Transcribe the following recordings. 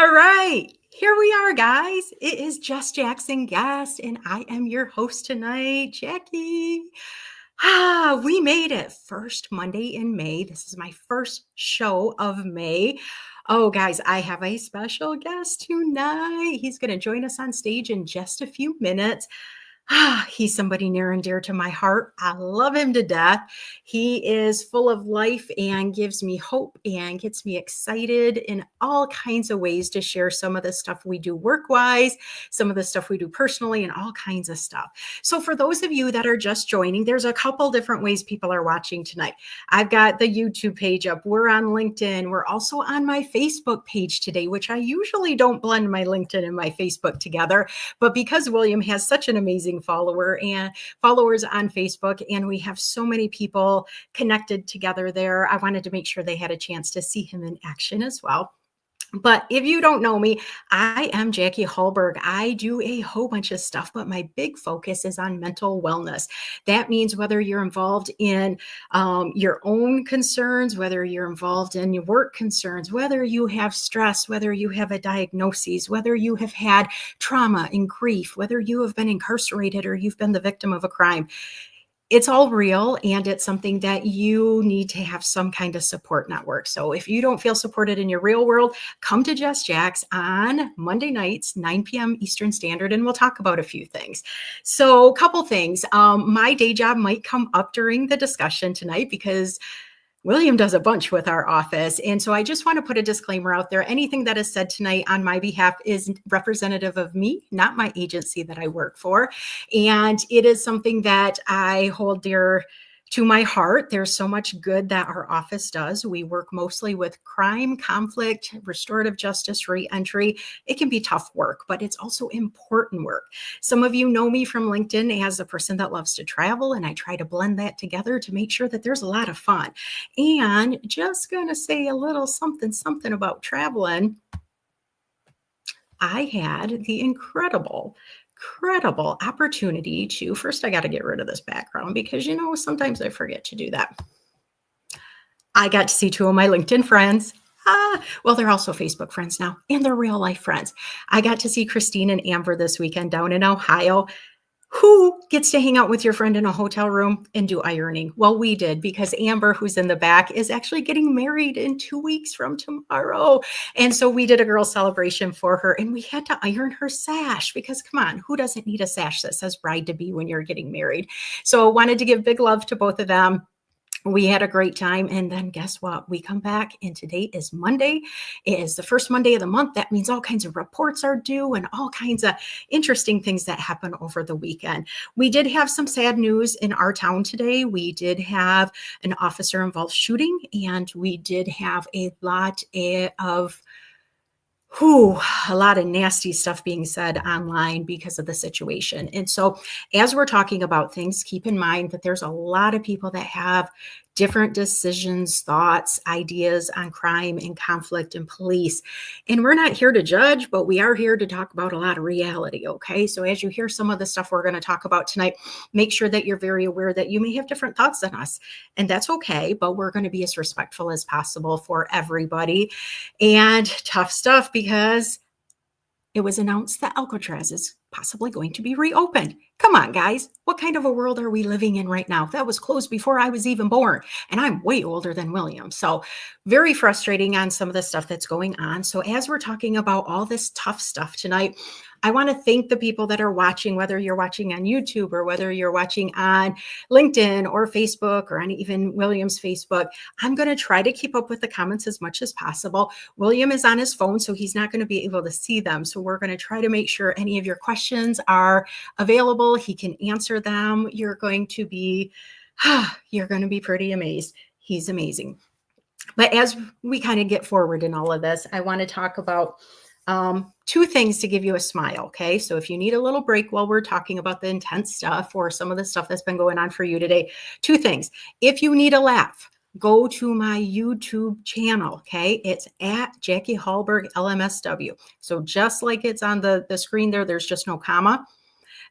All right, here we are, guys. It is just Jax Guests, and I am your host tonight, Jackie. We made it. First Monday in May. This is my first show of May. Oh, guys, I have a special guest tonight. He's going to join us on stage in just a few minutes. He's somebody near and dear to my heart. I love him to death. He is full of life and gives me hope and gets me excited in all kinds of ways to share some of the stuff we do work-wise, some of the stuff we do personally, and all kinds of stuff. So for those of you that are just joining, there's a couple different ways people are watching tonight. I've got the YouTube page up. We're on LinkedIn. We're also on my Facebook page today, which I usually don't blend my LinkedIn and my Facebook together. But because William has such an amazing follower and followers on Facebook, and we have so many people connected together there, I wanted to make sure they had a chance to see him in action as well. But if you don't know me, I am Jackie Hallberg. I do a whole bunch of stuff, but my big focus is on mental wellness. That means whether you're involved in your own concerns, whether you're involved in your work concerns, whether you have stress, whether you have a diagnosis, whether you have had trauma and grief, whether you have been incarcerated or you've been the victim of a crime. It's all real, and it's something that you need to have some kind of support network. So if you don't feel supported in your real world, come to Just Jax on Monday nights, 9 p.m. Eastern Standard, and we'll talk about a few things. So a couple things. My day job might come up during the discussion tonight because William does a bunch with our office. And so I just want to put a disclaimer out there. Anything that is said tonight on my behalf is representative of me, not my agency that I work for. And it is something that I hold dear to my heart. There's so much good that our office does. We work mostly with crime, conflict, restorative justice, reentry. It can be tough work, but it's also important work. Some of you know me from LinkedIn as a person that loves to travel, and I try to blend that together to make sure that there's a lot of fun. And just going to say a little something about traveling. I had the incredible opportunity to, first I got to get rid of this background because, sometimes I forget to do that. I got to see two of my LinkedIn friends. Well, they're also Facebook friends now, and they're real life friends. I got to see Christine and Amber this weekend down in Ohio. Who gets to hang out with your friend in a hotel room and do ironing? Well, we did, because Amber, who's in the back, is actually getting married in 2 weeks from tomorrow. And so we did a girl celebration for her, and we had to iron her sash because, come on, who doesn't need a sash that says bride to be when you're getting married? So I wanted to give big love to both of them. We had a great time. And then guess what? We come back, and today is Monday. It is the first Monday of the month. That means all kinds of reports are due and all kinds of interesting things that happen over the weekend. We did have some sad news in our town today. We did have an officer involved shooting, and we did have a lot of nasty stuff being said online because of the situation. And so as we're talking about things, keep in mind that there's a lot of people that have different decisions, thoughts, ideas on crime and conflict and police. And we're not here to judge, but we are here to talk about a lot of reality, okay? So as you hear some of the stuff we're going to talk about tonight, make sure that you're very aware that you may have different thoughts than us. And that's okay, but we're going to be as respectful as possible for everybody. And tough stuff, because it was announced that Alcatraz is possibly going to be reopened. Come on, guys. What kind of a world are we living in right now? That was closed before I was even born, and I'm way older than William. So very frustrating on some of the stuff that's going on. So as we're talking about all this tough stuff tonight, I want to thank the people that are watching, whether you're watching on YouTube or whether you're watching on LinkedIn or Facebook or on even William's Facebook. I'm going to try to keep up with the comments as much as possible. William is on his phone, so he's not going to be able to see them. So we're going to try to make sure any of your questions are available. He can answer them. You're going to be pretty amazed. He's amazing. But as we kind of get forward in all of this, I want to talk about two things to give you a smile. Okay. So if you need a little break while we're talking about the intense stuff or some of the stuff that's been going on for you today, two things. If you need a laugh, go to my YouTube channel. Okay. It's at Jackie Hallberg LMSW. So just like it's on the screen there, there's just no comma.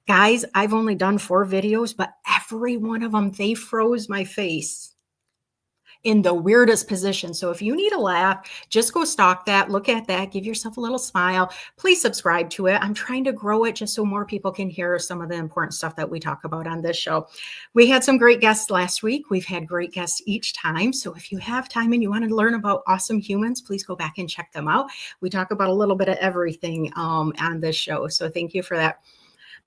Guys, I've only done 4 videos, but every one of them, they froze my face. in the weirdest position. So if you need a laugh, just go stalk that, look at that, give yourself a little smile. Please subscribe to it. I'm trying to grow it just so more people can hear some of the important stuff that we talk about on this show. We had some great guests last week. We've had great guests each time. So if you have time and you want to learn about awesome humans, please go back and check them out. We talk about a little bit of everything on this show. So thank you for that.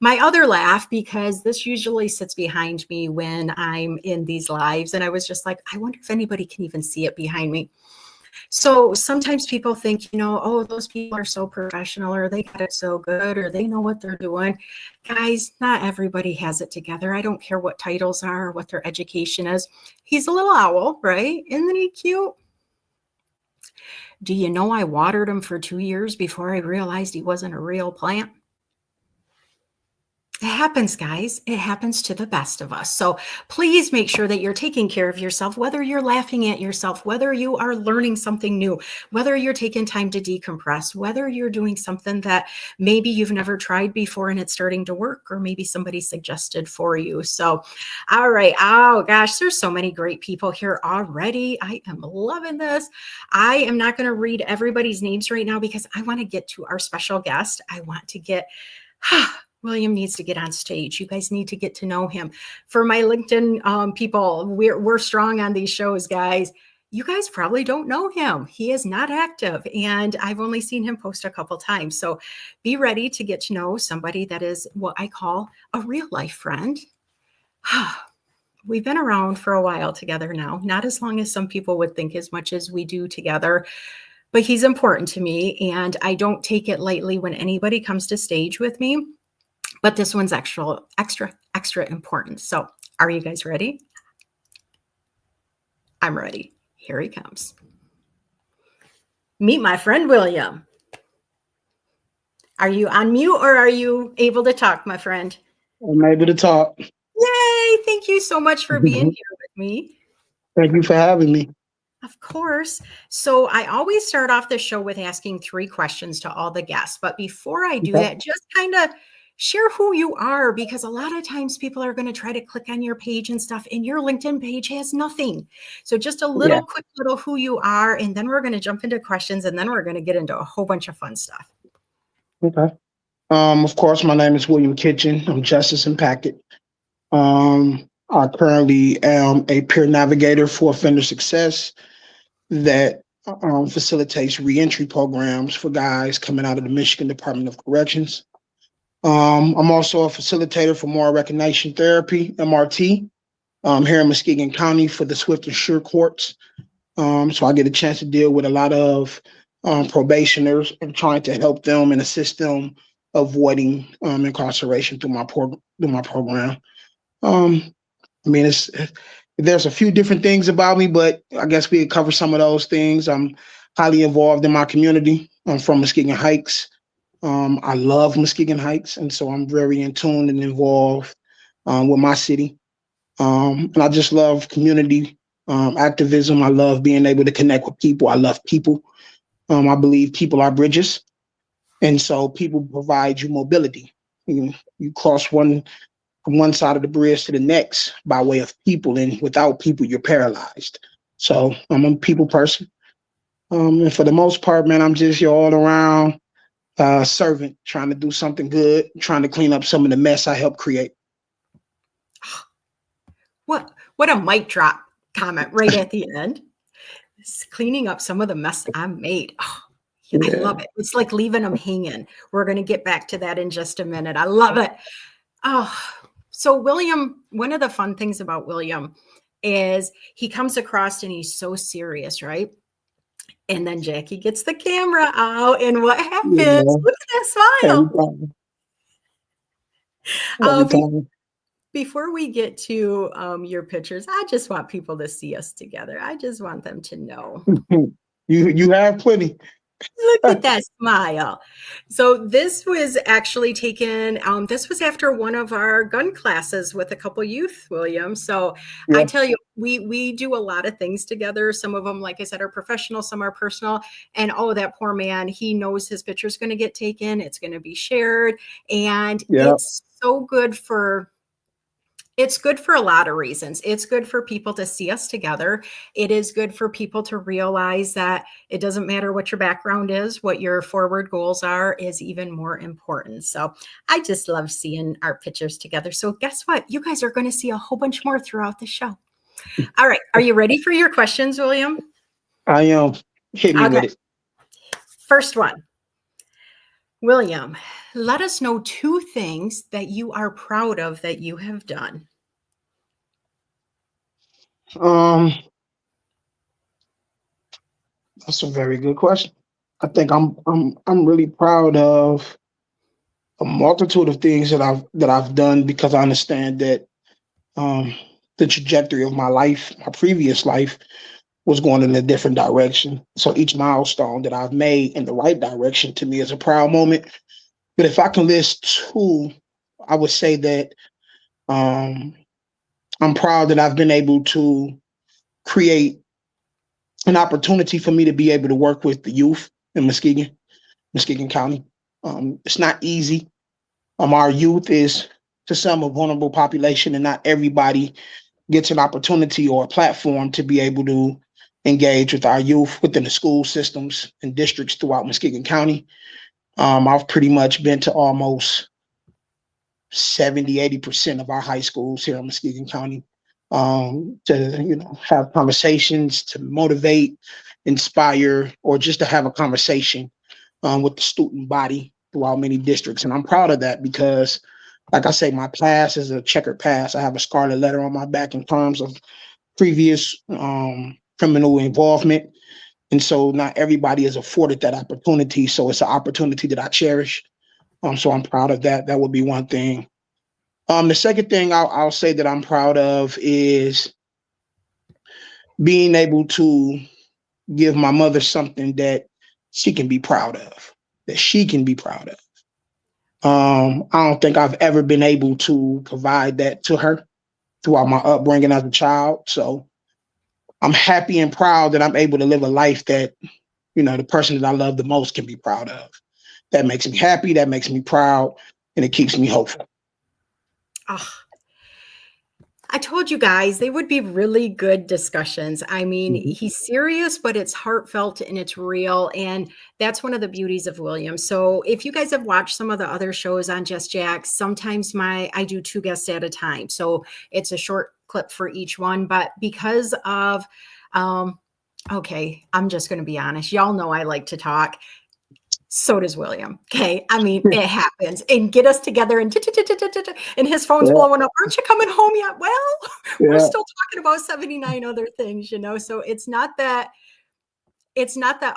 My other laugh, because this usually sits behind me when I'm in these lives, and I was just like, I wonder if anybody can even see it behind me. So sometimes people think, oh, those people are so professional, or they got it so good, or they know what they're doing. Guys, not everybody has it together. I don't care what titles are or what their education is. He's a little owl, right? Isn't he cute? Do you know I watered him for 2 years before I realized he wasn't a real plant? It happens, guys. It happens to the best of us. So please make sure that you're taking care of yourself, whether you're laughing at yourself, whether you are learning something new, whether you're taking time to decompress, whether you're doing something that maybe you've never tried before and it's starting to work, or maybe somebody suggested for you. So, all right. Oh, gosh, there's so many great people here already. I am loving this. I am not going to read everybody's names right now because I want to get to our special guest. I want to get... William needs to get on stage. You guys need to get to know him. For my LinkedIn people, we're strong on these shows, guys. You guys probably don't know him. He is not active, and I've only seen him post a couple times. So be ready to get to know somebody that is what I call a real life friend. We've been around for a while together now, not as long as some people would think as much as we do together. But he's important to me, and I don't take it lightly when anybody comes to stage with me. But this one's extra important. So are you guys ready? I'm ready. Here he comes. Meet my friend, William. Are you on mute or are you able to talk, my friend? I'm able to talk. Yay! Thank you so much for being here with me. Thank you for having me. Of course. So I always start off the show with asking 3 questions to all the guests. But before I do that, just kind of share who you are, because a lot of times people are going to try to click on your page and stuff, and your LinkedIn page has nothing. So just a little quick little who you are, and then we're going to jump into questions, and then we're going to get into a whole bunch of fun stuff. Okay. Of course, my name is William Kitchen. I'm Justice and Packet. I currently am a peer navigator for offender success that facilitates reentry programs for guys coming out of the Michigan Department of Corrections. I'm also a facilitator for moral recognition therapy, MRT, here in Muskegon County for the Swift and Sure courts. So I get a chance to deal with a lot of probationers and trying to help them and assist them avoiding incarceration through my program. I mean, there's a few different things about me, but I guess we could cover some of those things. I'm highly involved in my community. I'm from Muskegon Heights. I love Muskegon Heights, and so I'm very in tune and involved with my city. And I just love community activism. I love being able to connect with people. I love people. I believe people are bridges, and so people provide you mobility. You cross from one side of the bridge to the next by way of people, and without people, you're paralyzed. So I'm a people person. And for the most part, man, I'm just your all around servant, trying to do something good, trying to clean up some of the mess I helped create. What a mic drop comment right at the end. It's cleaning up some of the mess I made. Oh, I love it. It's like leaving them hanging. We're going to get back to that in just a minute. I love it. Oh, so William, one of the fun things about William is he comes across and he's so serious, right? And then Jackie gets the camera out, and what happens? Look at that smile. Before we get to your pictures, I just want people to see us together. I just want them to know. You have plenty. Look at that smile. So this was actually taken, this was after one of our gun classes with a couple youth, William. So I tell you, we do a lot of things together. Some of them, like I said, are professional, some are personal. And oh, that poor man, he knows his picture's going to get taken. It's going to be shared. And it's so good for It's good for a lot of reasons. It's good for people to see us together. It is good for people to realize that it doesn't matter what your background is, what your forward goals are is even more important. So I just love seeing our pictures together. So guess what? You guys are going to see a whole bunch more throughout the show. All right. Are you ready for your questions, William? I am. Hit me Okay. with it. First one. William, let us know two things that you are proud of that you have done. Um, that's a very good question. I think I'm really proud of a multitude of things that I've done because I understand that um, the trajectory of my life, my previous life, was going in a different direction. So each milestone that I've made in the right direction to me is a proud moment. But if I can list two, I would say that um, I'm proud that I've been able to create an opportunity for me to be able to work with the youth in Muskegon County. It's not easy. Our youth is to some a vulnerable population, and not everybody gets an opportunity or a platform to be able to engage with our youth within the school systems and districts throughout Muskegon County. I've pretty much been to almost 70, 80% of our high schools here in Muskegon County to, have conversations, to motivate, inspire, or just to have a conversation with the student body throughout many districts. And I'm proud of that because, like I say, my past is a checkered past. I have a scarlet letter on my back in terms of previous criminal involvement. And so not everybody is afforded that opportunity. So it's an opportunity that I cherish. So I'm proud of that. That would be one thing. The second thing I'll say that I'm proud of is being able to give my mother something that she can be proud of, that she can be proud of. I don't think I've ever been able to provide that to her throughout my upbringing as a child. So I'm happy and proud that I'm able to live a life that, the person that I love the most can be proud of. That makes me happy. That makes me proud. And it keeps me hopeful. Oh, I told you guys they would be really good discussions. I mean, Mhm. he's serious, but it's heartfelt and it's real. And that's one of the beauties of William. So if you guys have watched some of the other shows on Just Jax, sometimes I do two guests at a time. So it's a short clip for each one. But because of okay, I'm just gonna be honest. Y'all know I like to talk. So does William. Okay. I mean, it happens. And get us together and his phone's Yeah, blowing up. Aren't you coming home yet? Well, we're yeah. still talking about 79 other things, So it's not that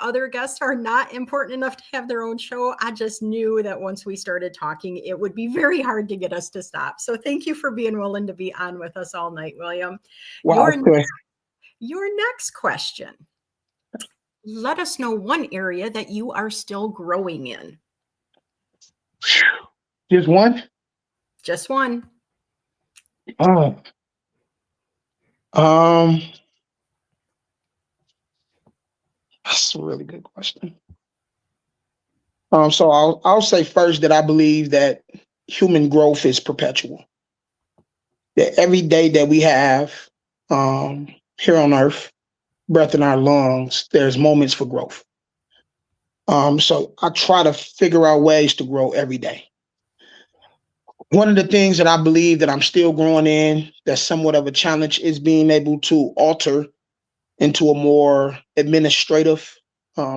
other guests are not important enough to have their own show. I just knew that once we started talking, it would be very hard to get us to stop. So thank you for being willing to be on with us all night, William. Wow. Your Okay. your next question. Let us know one area that you are still growing in. Just one? Just one. Oh, um, that's a really good question. So I'll say first that I believe that human growth is perpetual. That every day that we have um, here on Earth, breath in our lungs, there's moments for growth. So I try to figure out ways to grow every day. One of the things that I believe that I'm still growing in, that's somewhat of a challenge, is being able to alter into a more administrative,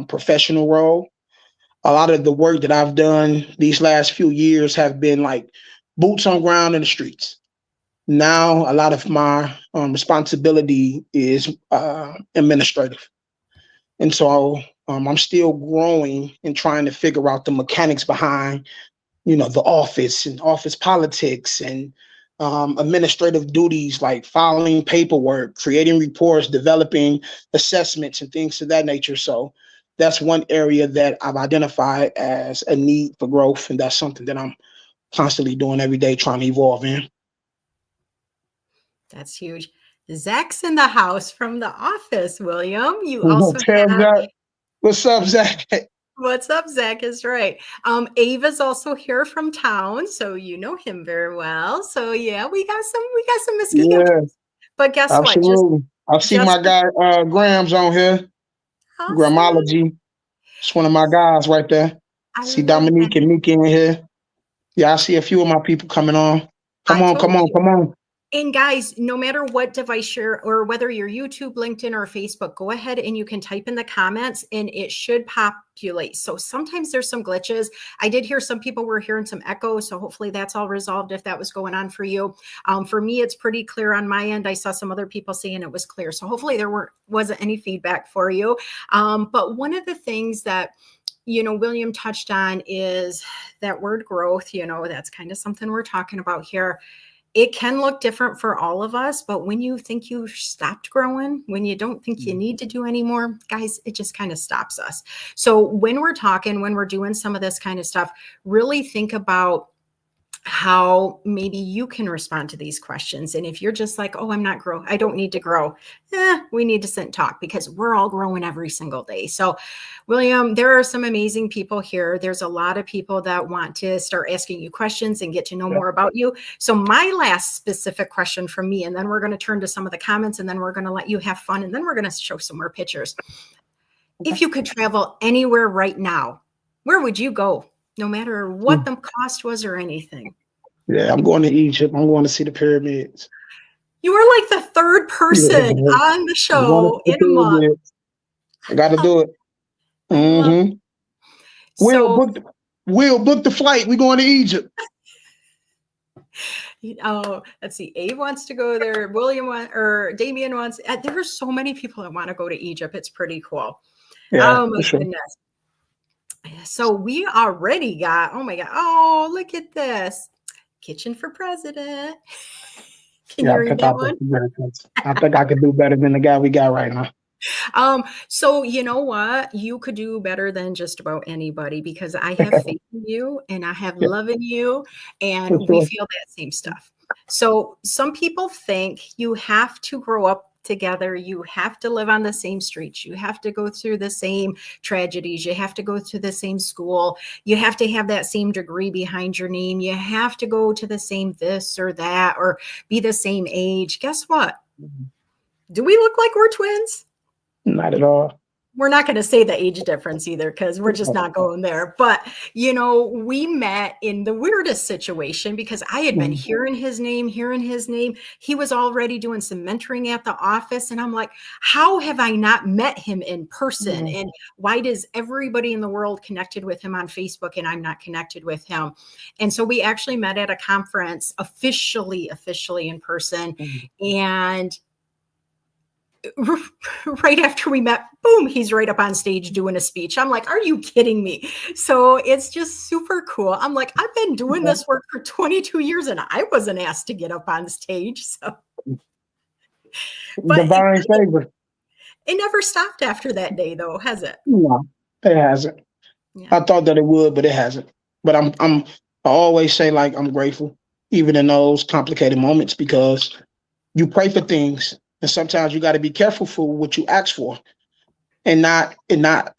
professional role. A lot of the work that I've done these last few years have been like boots on ground in the streets. Now, a lot of my responsibility is administrative. And so I'm still growing and trying to figure out the mechanics behind, the office and office politics and administrative duties like filing paperwork, creating reports, developing assessments, and things of that nature. So that's one area that I've identified as a need for growth, and that's something that I'm constantly doing every day, trying to evolve in. That's huge. Zach's in the house from the office, William. You also Tell have Zach, what's up, Zach? What's up, Zach is right. Ava's also here from town, so you know him very well. So yeah, we got some Muskegon. Yeah, But guess what? Just absolutely. I see just my guy Grams on here. awesome. Gramology. It's one of my guys right there. I See love that. Dominique and Miki in here. Yeah, I see a few of my people coming on. Come I on, come told on, you. come on. And guys, no matter what device you're, or whether you're YouTube, LinkedIn, or Facebook, go ahead and you can type in the comments and it should populate. So sometimes there's some glitches. I did hear some people were hearing some echo. So hopefully that's all resolved if that was going on for you. For me, it's pretty clear on my end. I saw some other people saying it was clear. So hopefully there wasn't any feedback for you. But one of the things that William touched on is that word growth. That's kind of something we're talking about here. It can look different for all of us, but when you think you stopped growing, when you don't think you need to do anymore, guys, it just kind of stops us. So when we're talking, when we're doing some of this kind of stuff, really think about how maybe you can respond to these questions. And if you're just like, oh, I don't need to grow, we need to sit and talk because we're all growing every single day. So, William, there are some amazing people here. There's a lot of people that want to start asking you questions and get to know more about you. So, my last specific question from me, and then we're going to turn to some of the comments, and then we're going to let you have fun, and then we're going to show some more pictures. If you could travel anywhere right now, where would you go? No matter what the cost was or anything. Yeah, I'm going to Egypt. I'm going to see the pyramids. You were like the third Yeah, person on the I'm going to show see in the a month. pyramids. I got to do it. I love Mm-hmm. Will so book the, Will book the flight. We going to Egypt. let's see. Abe wants to go there. Or Damien wants. There are so many people that want to go to Egypt. It's pretty cool. Yeah, Oh my for sure. goodness. So we already got. Oh my god. Oh, look at this. Kitchen for president. Can Yeah, you I read think I that think one? I think I could do better than the guy we got right now. So you know what? You could do better than just about anybody because I have faith in you and I have Yeah, love in you, for and we sure. feel that same stuff. So some people think you have to grow up together, you have to live on the same streets, you have to go through the same tragedies, you have to go through the same school, you have to have that same degree behind your name, you have to go to the same this or that, or be the same age. Guess what? Do we look like we're twins? Not at all. We're not going to say the age difference either because we're just not going there. But, we met in the weirdest situation because I had been hearing his name. He was already doing some mentoring at the office. And I'm like, how have I not met him in person? And why does everybody in the world connected with him on Facebook and I'm not connected with him? And so we actually met at a conference officially in person. And right after we met, boom, he's right up on stage doing a speech. I'm like, are you kidding me? So it's just super cool. I'm like, I've been doing this work for 22 years and I wasn't asked to get up on stage. So, but Divine favor. it never stopped after that day, though, has it? No, it hasn't. Yeah. I thought that it would, but it hasn't. But I always say like I'm grateful, even in those complicated moments, because you pray for things, and sometimes you got to be careful for what you ask for, and not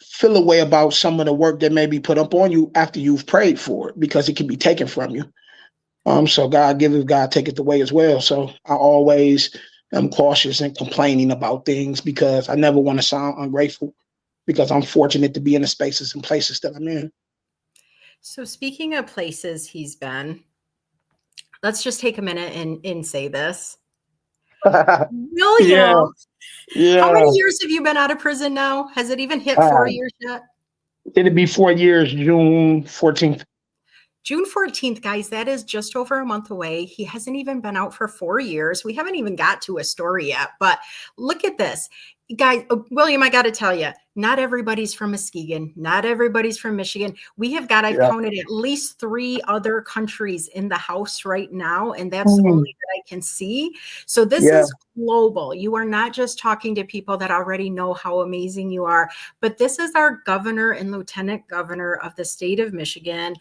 feel a way about some of the work that may be put up on you after you've prayed for it, because it can be taken from you. So God giveth, God taketh away as well. So I always am cautious and complaining about things because I never want to sound ungrateful, because I'm fortunate to be in the spaces and places that I'm in. So, speaking of places he's been, let's just take a minute and say this. Yeah, William, how yeah. many years have you been out of prison now? Has it even hit 4 years yet? It'll be 4 years, June 14th. June 14th, guys, that is just over a month away. He hasn't even been out for 4 years. We haven't even got to a story yet, but look at this. Guys, William, I got to tell you, not everybody's from Muskegon. Not everybody's from Michigan. I've Yeah. counted at least 3 other countries in the house right now, and that's the Mm, only that I can see. So this yeah. is global. You are not just talking to people that already know how amazing you are, but this is our governor and lieutenant governor of the state of Michigan.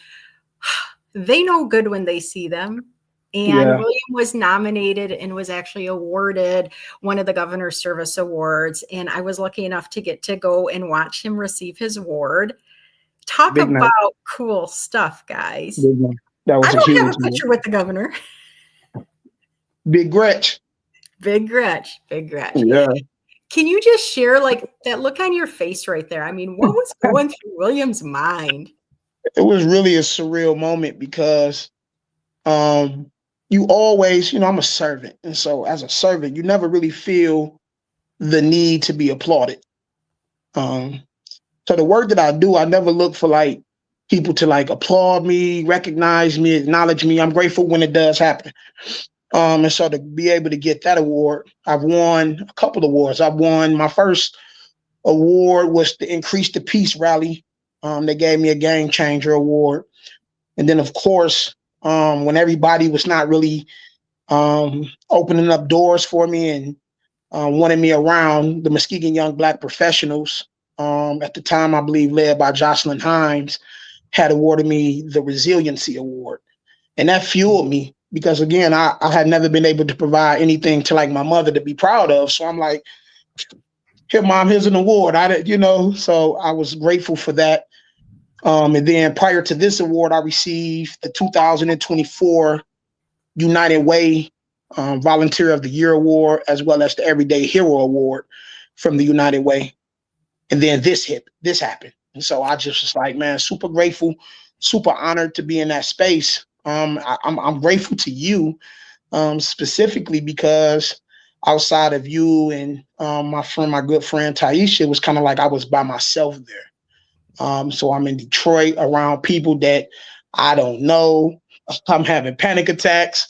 They know good when they see them. And Yeah. William was nominated and was actually awarded one of the Governor's Service Awards. And I was lucky enough to get to go and watch him receive his award. Talk Big night. about cool stuff, guys. Big night. That I was a don't have huge a night. picture with the governor. Big Gretch. Big Gretch, Big Gretch. Yeah. Can you just share like that look on your face right there? I mean, what was going through William's mind? It was really a surreal moment because um you always, I'm a servant. And so as a servant, you never really feel the need to be applauded. Um so the work that I do, I never look for like people to like applaud me, recognize me, acknowledge me. I'm grateful when it does happen. And so to be able to get that award, I've won a couple of awards. I've won my first award was the Increase the Peace rally. They gave me a Game Changer award. And then, of course, when everybody was not really opening up doors for me and wanted me around, the Muskegon Young Black Professionals, at the time, I believe, led by Jocelyn Himes, had awarded me the Resiliency Award. And that fueled me because, again, I had never been able to provide anything to like my mother to be proud of. So I'm like, here, mom, here's an award. So I was grateful for that. And then prior to this award, I received the 2024 United Way Volunteer of the Year Award, as well as the Everyday Hero Award from the United Way. And then this happened. And so I just was like, man, super grateful, super honored to be in that space. I'm grateful to you specifically because outside of you and my good friend Taisha, it was kind of like I was by myself there. So I'm in Detroit around people that I don't know. I'm having panic attacks,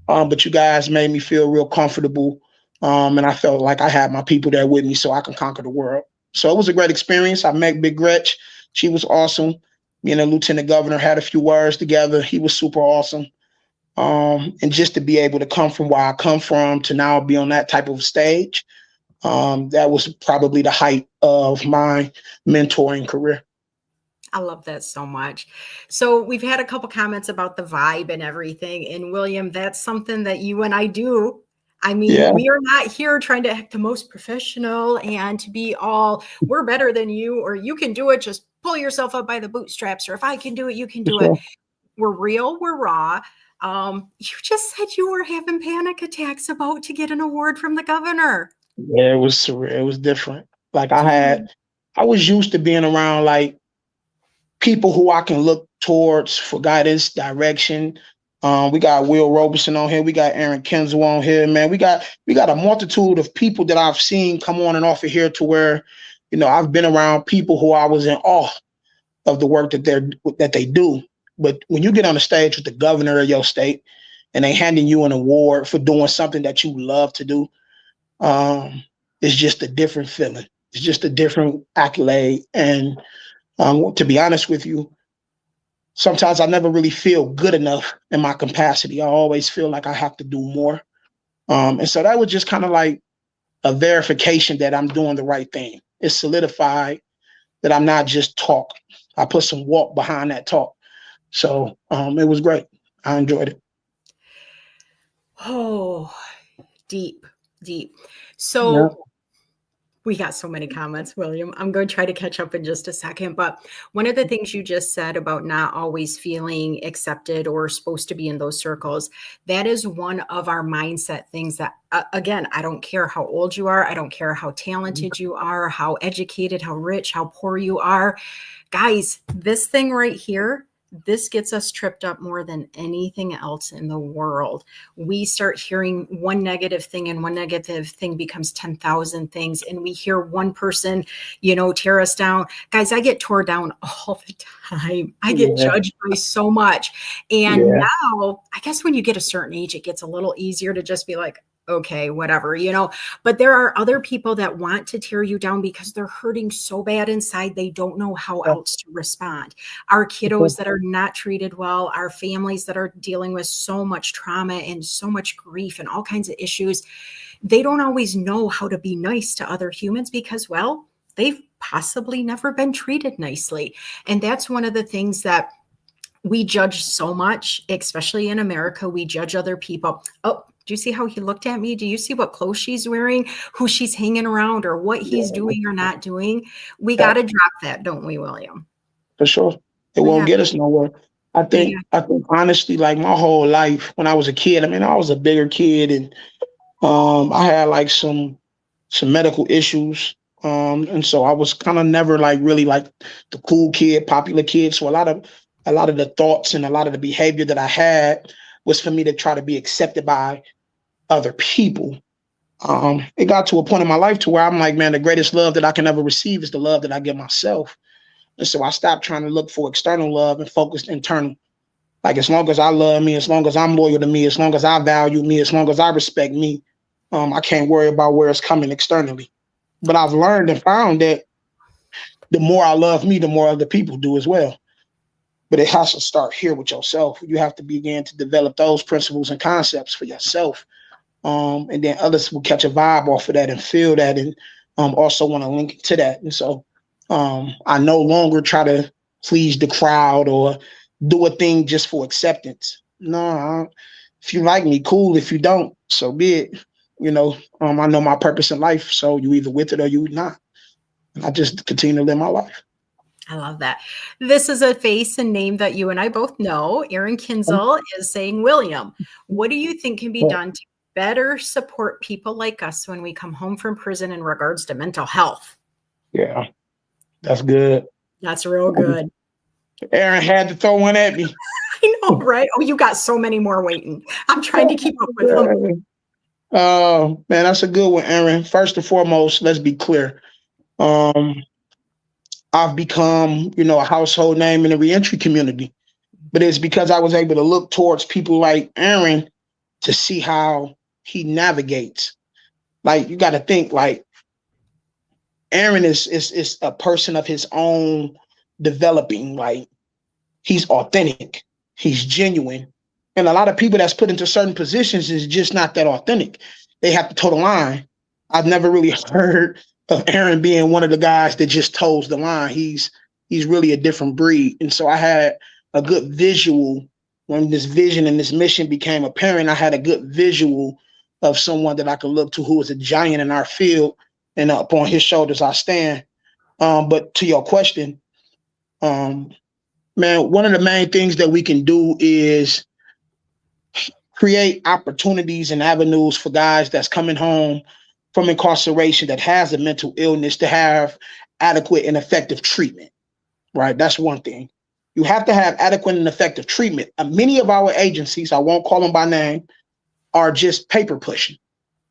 but you guys made me feel real comfortable. And I felt like I had my people there with me so I can conquer the world. So it was a great experience. I met Big Gretch. She was awesome. Me and the Lieutenant Governor had a few words together. He was super awesome. And just to be able to come from where I come from to now be on that type of stage, that was probably the height of my mentoring career. I love that so much. So we've had a couple comments about the vibe and everything. And William, that's something that you and I do. I mean, Yeah, we are not here trying to act the most professional and to be all, we're better than you, or you can do it. Just pull yourself up by the bootstraps, or if I can do it, you can for do it. sure. We're real, we're raw. You just said you were having panic attacks about to get an award from the governor. Yeah, it was surreal. It was different. Like Dude, I was used to being around like people who I can look towards for guidance, direction. We got Will Robeson on here. We got Aaron Kenzel on here, man. We got a multitude of people that I've seen come on and off of here to where, I've been around people who I was in awe of the work that they do. But when you get on the stage with the governor of your state and they handing you an award for doing something that you love to do, it's just a different feeling. It's just a different accolade. And to be honest with you, sometimes I never really feel good enough in my capacity. I always feel like I have to do more. And so that was just kind of like a verification that I'm doing the right thing. It solidified that I'm not just talk. I put some walk behind that talk. So it was great. I enjoyed it. oh, deep, deep. Yeah. So we got so many comments, William. I'm going to try to catch up in just a second. But one of the things you just said about not always feeling accepted or supposed to be in those circles, that is one of our mindset things that, again, I don't care how old you are. I don't care how talented you are, how educated, how rich, how poor you are. Guys, this thing right here, this gets us tripped up more than anything else in the world. We start hearing one negative thing and one negative thing becomes 10,000 things. And we hear one person, tear us down. Guys, I get tore down all the time. I get Yeah. judged by so much. And Yeah. now, I guess when you get a certain age, it gets a little easier to just be like, okay, whatever, but there are other people that want to tear you down because they're hurting so bad inside. They don't know how else to respond. Our kiddos that are not treated well, our families that are dealing with so much trauma and so much grief and all kinds of issues. They don't always know how to be nice to other humans because, well, they've possibly never been treated nicely. And that's one of the things that we judge so much, especially in America. We judge other people. Oh, do you see how he looked at me? Do you see what clothes she's wearing, who she's hanging around, or what he's Yeah. doing or not doing? We got Yeah. to drop that, don't we, William? for sure. It We won't got get us nowhere. yeah. I think honestly, like my whole life when I was a kid, I mean, I was a bigger kid and I had like some medical issues. And so I was kind of never like really like the cool kid, popular kid. So a lot of the thoughts and a lot of the behavior that I had was for me to try to be accepted by other people. It got to a point in my life to where I'm like, man, the greatest love that I can ever receive is the love that I give myself. And so I stopped trying to look for external love and focused internal. Like as long as I love me, as long as I'm loyal to me, as long as I value me, as long as I respect me, I can't worry about where it's coming externally. But I've learned and found that the more I love me, the more other people do as well. But it has to start here with yourself. You have to begin to develop those principles and concepts for yourself. And then others will catch a vibe off of that and feel that and also want to link to that. And so I no longer try to please the crowd or do a thing just for acceptance. No, if you like me, cool. If you don't, so be it. I know my purpose in life, so you either with it or you not. And I just continue to live my life. I love that. This is a face and name that you and I both know. Aaron Kinzel is saying, William, what do you think can be done to better support people like us when we come home from prison in regards to mental health? Yeah, that's good. That's real good. Aaron had to throw one at me. I know, right? Oh, you got so many more waiting. I'm trying to keep up with them. Man, that's a good one, Aaron. First and foremost, let's be clear. Um, I've become, a household name in the reentry community, but it's because I was able to look towards people like Aaron to see how he navigates. Like you got to think, like Aaron is a person of his own developing. Like he's authentic, he's genuine, and a lot of people that's put into certain positions is just not that authentic. They have to toe the line. I've never really heard of Aaron being one of the guys that just toes the line. He's really a different breed, and so I had a good visual when this vision and this mission became apparent. I had a good visual of someone that I could look to who was a giant in our field, and upon his shoulders I stand. But to your question, um, man, one of the main things that we can do is create opportunities and avenues for guys that's coming home from incarceration that has a mental illness to have adequate and effective treatment, right? That's one thing. You have to have adequate and effective treatment. Many of our agencies, I won't call them by name, are just paper pushing.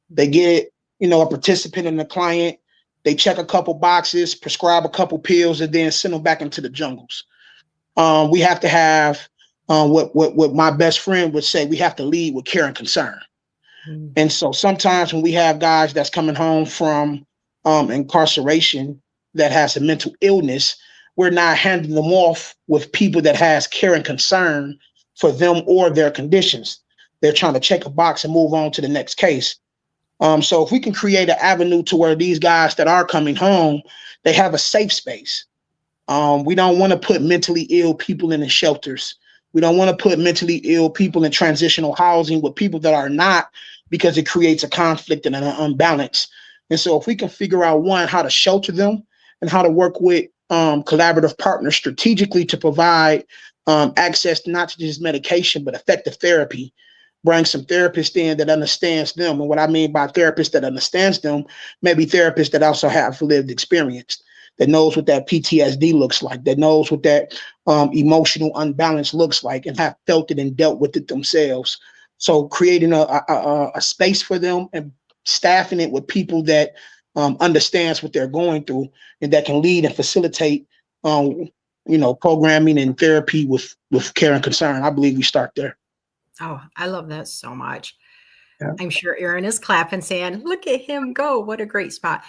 They get, a participant and a client, they check a couple boxes, prescribe a couple pills, and then send them back into the jungles. We have to have what my best friend would say. We have to lead with care and concern. Mm. And so sometimes when we have guys that's coming home from incarceration that has a mental illness, we're not handing them off with people that has care and concern for them or their conditions. They're trying to check a box and move on to the next case. So if we can create an avenue to where these guys that are coming home, they have a safe space. We don't want to put mentally ill people in the shelters. We don't want to put mentally ill people in transitional housing with people that are not, because it creates a conflict and an unbalance. And so if we can figure out, one, how to shelter them and how to work with collaborative partners strategically to provide access to not to just medication, but effective therapy, bring some therapists in that understands them. And what I mean by therapists that understands them, maybe therapists that also have lived experience, that knows what that PTSD looks like, that knows what that emotional unbalance looks like and have felt it and dealt with it themselves. So creating a space for them and staffing it with people that understands what they're going through and that can lead and facilitate, programming and therapy with care and concern. I believe we start there. Oh, I love that so much. Yeah. I'm sure Aaron is clapping, saying, look at him go. What a great spot.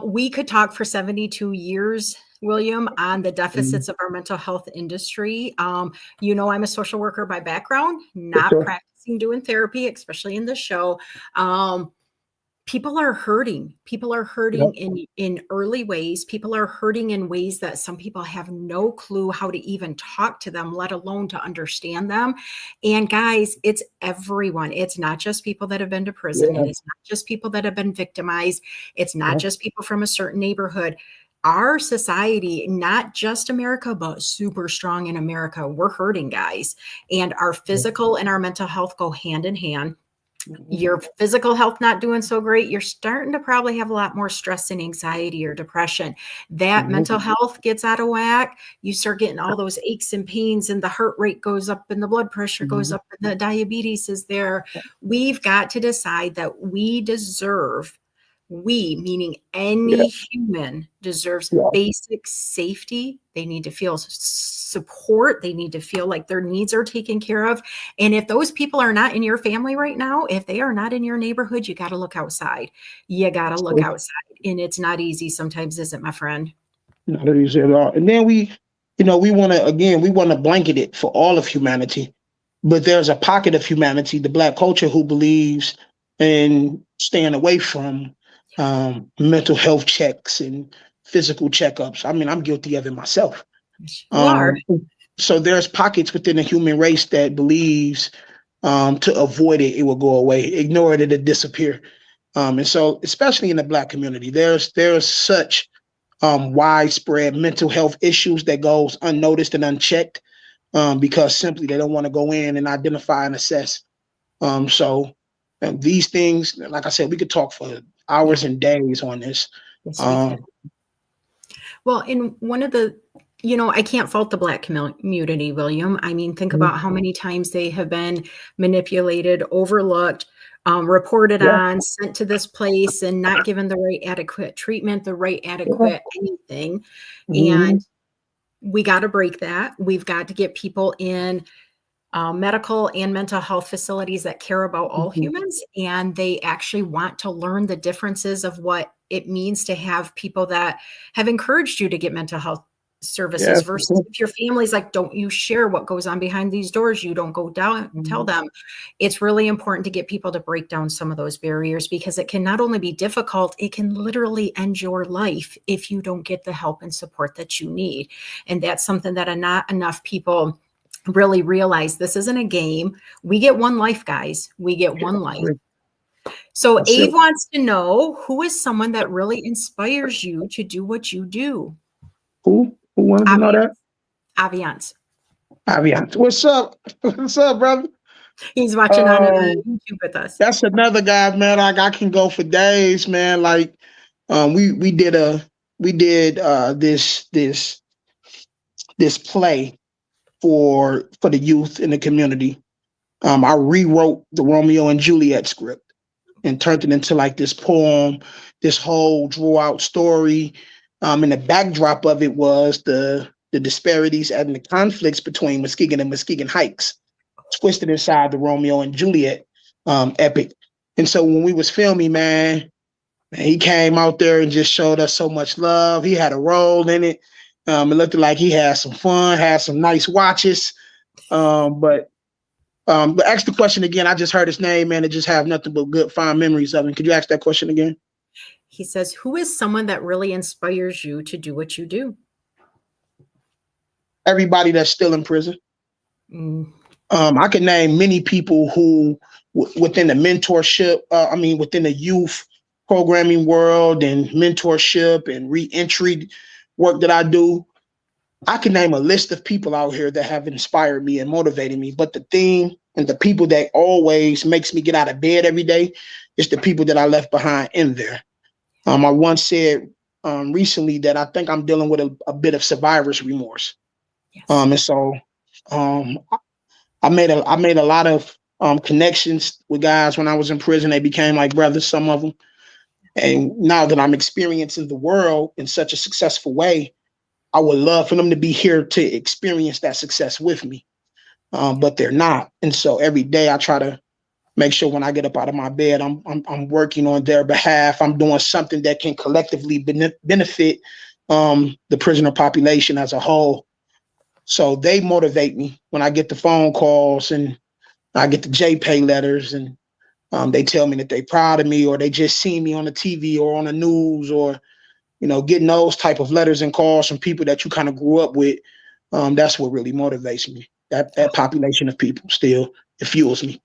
We could talk for 72 years, William, on the deficits of our mental health industry. I'm a social worker by background, not practicing doing therapy, especially in the show. People are hurting. People are hurting in early ways. People are hurting in ways that some people have no clue how to even talk to them, let alone to understand them. And guys, it's everyone. It's not just people that have been to prison. It is not just people that have been victimized. It's not just people from a certain neighborhood. our society, not just America, but super strong in America, we're hurting, guys. And our physical and our mental health go hand in hand. Your physical health not doing so great, you're starting to probably have a lot more stress and anxiety or depression. That mental health gets out of whack, you start getting all those aches and pains, and the heart rate goes up, and the blood pressure goes up, and the diabetes is there. We've got to decide that we deserve, we, meaning Yeah. any human, deserves Yeah. basic safety. They need to feel support. They need to feel like their needs are taken care of. And if those people are not in your family right now, if they are not in your neighborhood, you got to look outside. You got to look outside. And it's not easy sometimes, is it, my friend? Not easy at all. And then we want to, again, we want to blanket it for all of humanity. But there's a pocket of humanity, the Black culture, who believes in staying away from mental health checks and physical checkups. I mean, I'm guilty of it myself. You are. So there's pockets within the human race that believes to avoid it, it will go away. Ignore it, it'll disappear. And so, especially in the Black community, there's such widespread mental health issues that goes unnoticed and unchecked because simply they don't want to go in and identify and assess. So these things, like I said, we could talk for hours and days on this. Yes, we can. Well, in one of the, I can't fault the Black community, William. I mean, think about how many times they have been manipulated, overlooked, reported on, sent to this place, and not given the right adequate treatment, the right adequate anything. And we got to break that. We've got to get people in medical and mental health facilities that care about all humans, and they actually want to learn the differences of what it means to have people that have encouraged you to get mental health services versus if your family's like, don't you share what goes on behind these doors, you don't go down and tell them. It's really important to get people to break down some of those barriers, because it can not only be difficult, it can literally end your life if you don't get the help and support that you need. And that's something that not enough people really realize. This isn't a game. We get one life, guys. We get one life. So Ave wants to know, who is someone that really inspires you to do what you do? Who wanted to know that? Aviance. What's up? What's up, brother? He's watching on YouTube with us. That's another guy, man. Like, I can go for days, man. Like, we did this play for the youth in the community. I rewrote the Romeo and Juliet script and turned it into like this poem, this whole draw out story. And the backdrop of it was the disparities and the conflicts between Muskegon and Muskegon Heights, twisted inside the Romeo and Juliet epic. And so when we was filming, man, he came out there and just showed us so much love. He had a role in it. It looked like he had some fun, had some nice watches. But ask the question again. I just heard his name, man. I just have nothing but good, fond memories of him. Could you ask that question again? He says, who is someone that really inspires you to do what you do? Everybody that's still in prison. I could name many people who within the mentorship, within the youth programming world and mentorship and re-entry work that I do. I can name a list of people out here that have inspired me and motivated me. But the thing and the people that always makes me get out of bed every day is the people that I left behind in there. I once said recently that I think I'm dealing with a bit of survivor's remorse. Yes. And so I made a lot of connections with guys when I was in prison. They became like brothers, some of them. And now that I'm experiencing the world in such a successful way, I would love for them to be here to experience that success with me. But they're not. And so every day I try to make sure when I get up out of my bed, I'm working on their behalf. I'm doing something that can collectively benefit the prisoner population as a whole. So they motivate me when I get the phone calls and I get the JPay letters, and they tell me that they're proud of me, or they just see me on the TV or on the news, or getting those type of letters and calls from people that you kind of grew up with. That's what really motivates me. That population of people still, it fuels me.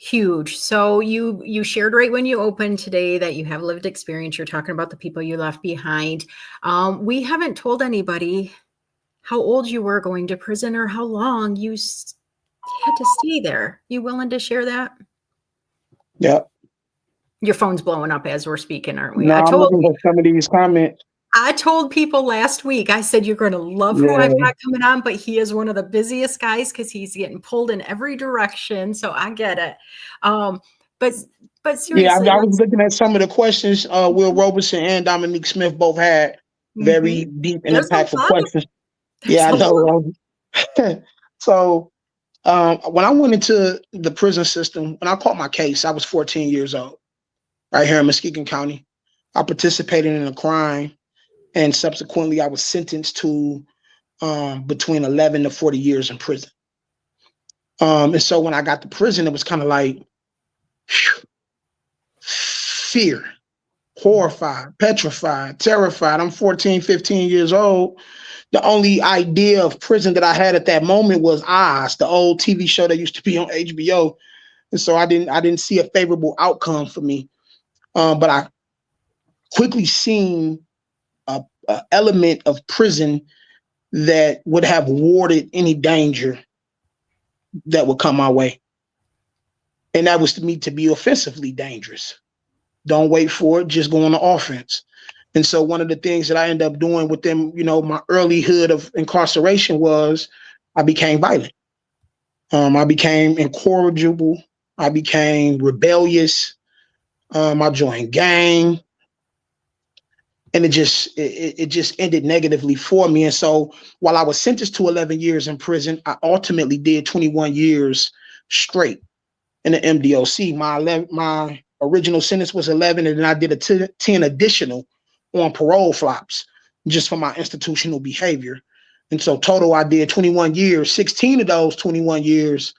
Huge. So you shared right when you opened today that you have lived experience. You're talking about the people you left behind. We haven't told anybody how old you were going to prison or how long you had to stay there. You willing to share that? Yeah. Your phone's blowing up as we're speaking, aren't we? No, I'm looking for some of these comments. I told people last week, I said, you're going to love who I've Yeah. got coming on, but he is one of the busiest guys because he's getting pulled in every direction. So I get it. Um, but but Yeah, seriously, I was let's. looking at some of the questions Will Robeson and Dominique Smith both had Mhm. very deep and There's a impactful lot of questions. there's Yeah, I a lot. know. So when I went into the prison system, when I caught my case, I was 14 years old, right here in Muskegon County. I participated in a crime, and subsequently, I was sentenced to between 11 to 40 years in prison. And so when I got to prison, it was kind of like whew, fear, horrified, petrified, terrified. I'm 14, 15 years old. The only idea of prison that I had at that moment was Oz, the old TV show that used to be on HBO. And so I didn't see a favorable outcome for me. But I quickly seen a element of prison that would have warded any danger that would come my way. And that was to me to be offensively dangerous. Don't wait for it, just go on the offense. And so one of the things that I ended up doing within, my early hood of incarceration was I became violent. I became incorrigible. I became rebellious. I joined gang, and it just ended negatively for me. And so while I was sentenced to 11 years in prison, I ultimately did 21 years straight in the MDOC. My original sentence was 11, and then I did a 10 additional on parole flops just for my institutional behavior. And so total, I did 21 years. 16 of those 21 years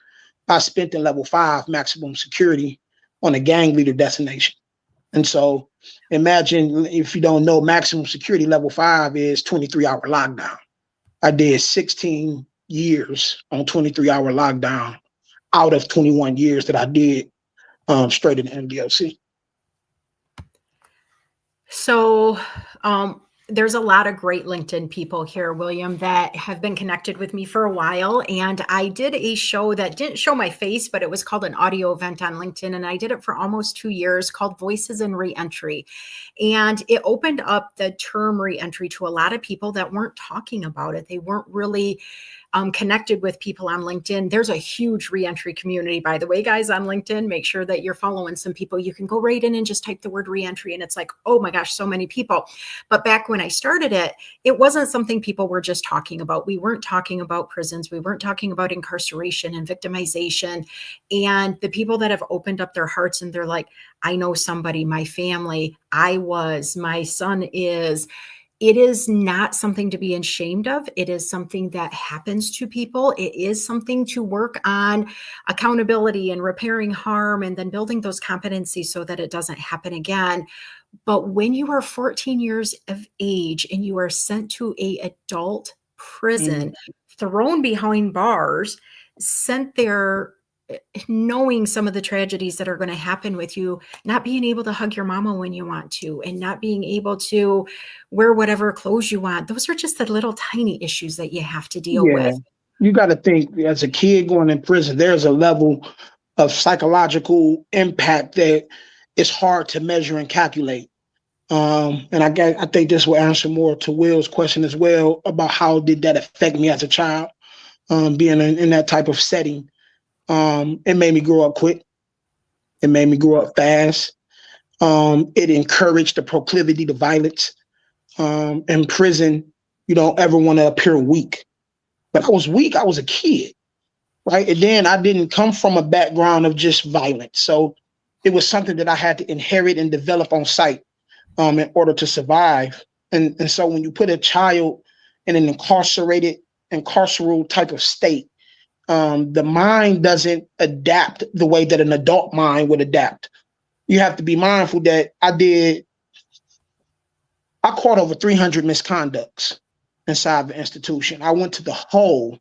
I spent in level 5 maximum security on a gang leader destination. And so imagine, if you don't know, maximum security level 5 is 23-hour lockdown. I did 16 years on 23-hour lockdown out of 21 years that I did straight in the MDOC. So, there's a lot of great LinkedIn people here, William, that have been connected with me for a while. And I did a show that didn't show my face, but it was called an audio event on LinkedIn. And I did it for almost 2 years called Voices in Reentry. And it opened up the term reentry to a lot of people that weren't talking about it. They weren't really connected with people on LinkedIn. There's a huge reentry community, by the way, guys, on LinkedIn. Make sure that you're following some people. You can go right in and just type the word reentry, and it's like, oh my gosh, so many people. But back when I started it, it wasn't something people were just talking about. We weren't talking about prisons. We weren't talking about incarceration and victimization. And the people that have opened up their hearts and they're like, I know somebody, my family, my son is, it is not something to be ashamed of. It is something that happens to people. It is something to work on accountability and repairing harm and then building those competencies so that it doesn't happen again. But when you are 14 years of age and you are sent to a adult Mm. prison, thrown behind bars, sent there knowing some of the tragedies that are going to happen with you, not being able to hug your mama when you want to, and not being able to wear whatever clothes you want. Those are just the little tiny issues that you have to deal Yeah. with. You got to think, as a kid going in prison, there's a level of psychological impact that is hard to measure and calculate. And I think this will answer more to Will's question as well about how did that affect me as a child, being in that type of setting. It made me grow up quick. It made me grow up fast. It encouraged the proclivity to violence. In prison, you don't ever want to appear weak. But I was weak. I was a kid, right? And then I didn't come from a background of just violence. So it was something that I had to inherit and develop on site in order to survive. And so when you put a child in an carceral type of state, the mind doesn't adapt the way that an adult mind would adapt. You have to be mindful that I caught over 300 misconducts inside the institution. I went to the hole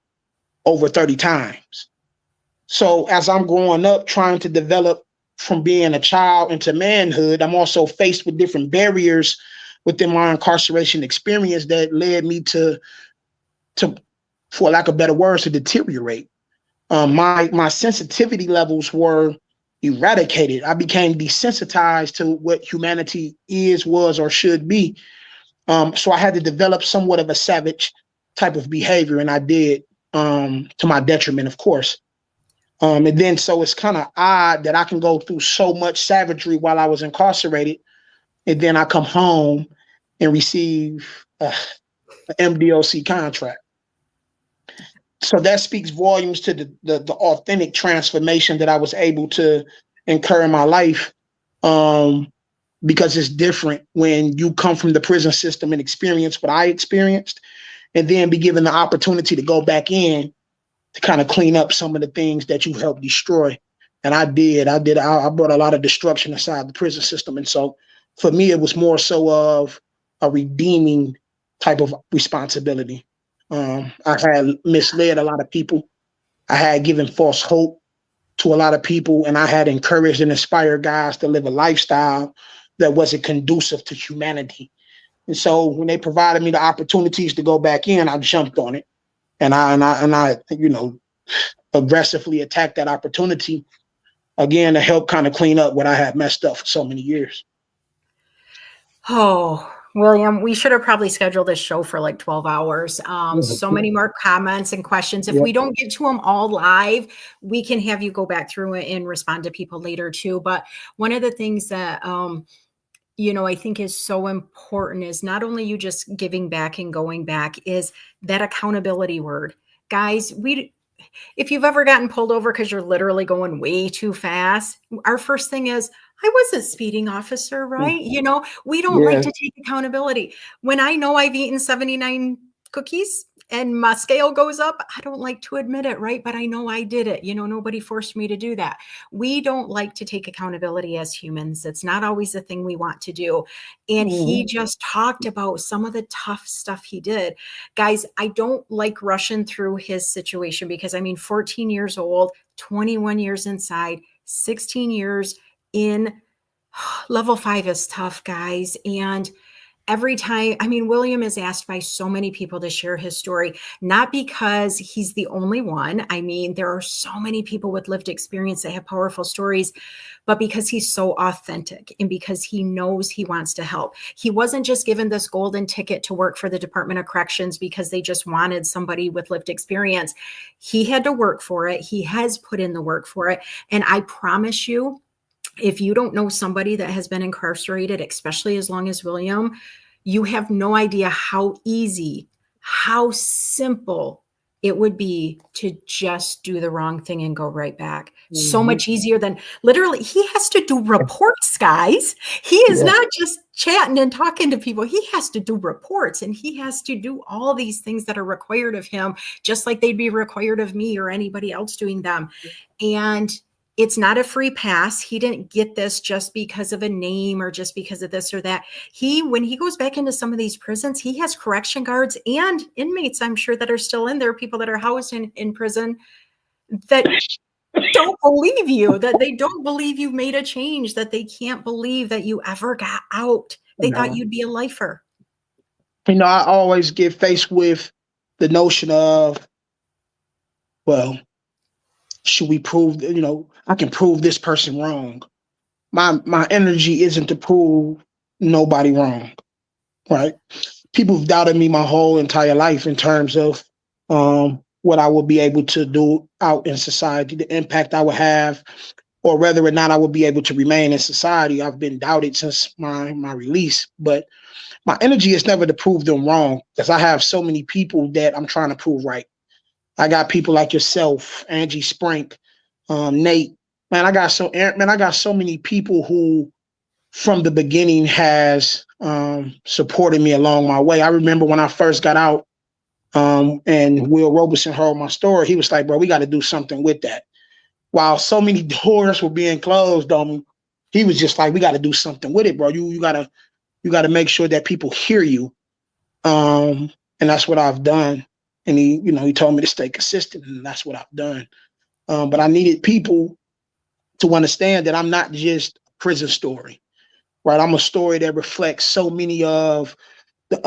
over 30 times. So as I'm growing up, trying to develop from being a child into manhood, I'm also faced with different barriers within my incarceration experience that led me to for lack of better words, to deteriorate. My sensitivity levels were eradicated. I became desensitized to what humanity is, was, or should be. So I had to develop somewhat of a savage type of behavior, and I did, to my detriment, of course. And then so it's kind of odd that I can go through so much savagery while I was incarcerated, and then I come home and receive an MDOC contract. So that speaks volumes to the authentic transformation that I was able to incur in my life. Um, because it's different when you come from the prison system and experience what I experienced, and then be given the opportunity to go back in to kind of clean up some of the things that you helped destroy. And I did. I brought a lot of destruction inside the prison system. And so for me, it was more so of a redeeming type of responsibility. I had misled a lot of people. I had given false hope to a lot of people, and I had encouraged and inspired guys to live a lifestyle that wasn't conducive to humanity. And so when they provided me the opportunities to go back in, I jumped on it, and I aggressively attacked that opportunity again to help kind of clean up what I had messed up for so many years. Oh, William, we should have probably scheduled this show for like 12 hours. So many more comments and questions. If Yeah. we don't get to them all live, we can have you go back through it and respond to people later too. But one of the things that, I think is so important is not only you just giving back and going back, is that accountability word. Guys, if you've ever gotten pulled over because you're literally going way too fast, our first thing is, I wasn't speeding, officer, right? We don't like Yeah. to take accountability. When I know I've eaten 79 cookies and my scale goes up, I don't like to admit it, right? But I know I did it. Nobody forced me to do that. We don't like to take accountability as humans. It's not always the thing we want to do. And he just talked about some of the tough stuff he did. Guys, I don't like rushing through his situation because 14 years old, 21 years inside, 16 years in. Level 5 is tough, guys. And every time, William is asked by so many people to share his story, not because he's the only one. There are so many people with lived experience that have powerful stories, but because he's so authentic and because he knows he wants to help. He wasn't just given this golden ticket to work for the Department of Corrections because they just wanted somebody with lived experience. He had to work for it. He has put in the work for it. And I promise you, if you don't know somebody that has been incarcerated, especially as long as William, you have no idea how easy, how simple it would be to just do the wrong thing and go right back. So much easier than literally, he has to do reports, guys. He is not just chatting and talking to people. He has to do reports and he has to do all these things that are required of him, just like they'd be required of me or anybody else doing them. And it's not a free pass. He didn't get this just because of a name or just because of this or that. When he goes back into some of these prisons, he has correction guards and inmates, I'm sure, that are still in there, people that are housed in prison that don't believe you, that they don't believe you made a change, that they can't believe that you ever got out. They thought you'd be a lifer. I always get faced with the notion of, well, should we prove, I can prove this person wrong. My energy isn't to prove nobody wrong, right? People have doubted me my whole entire life in terms of what I would be able to do out in society, the impact I would have, or whether or not I would be able to remain in society. I've been doubted since my release, but my energy is never to prove them wrong because I have so many people that I'm trying to prove right. I got people like yourself, Angie Sprink, Nate. I got so many people who from the beginning has supported me along my way. I remember when I first got out, and Will Robeson heard my story, he was like, bro, we got to do something with that. While so many doors were being closed on me, he was just like, we got to do something with it, bro. You gotta make sure that people hear you. And that's what I've done. And he told me to stay consistent, and that's what I've done. But I needed people to understand that I'm not just a prison story, right? I'm a story that reflects so many of the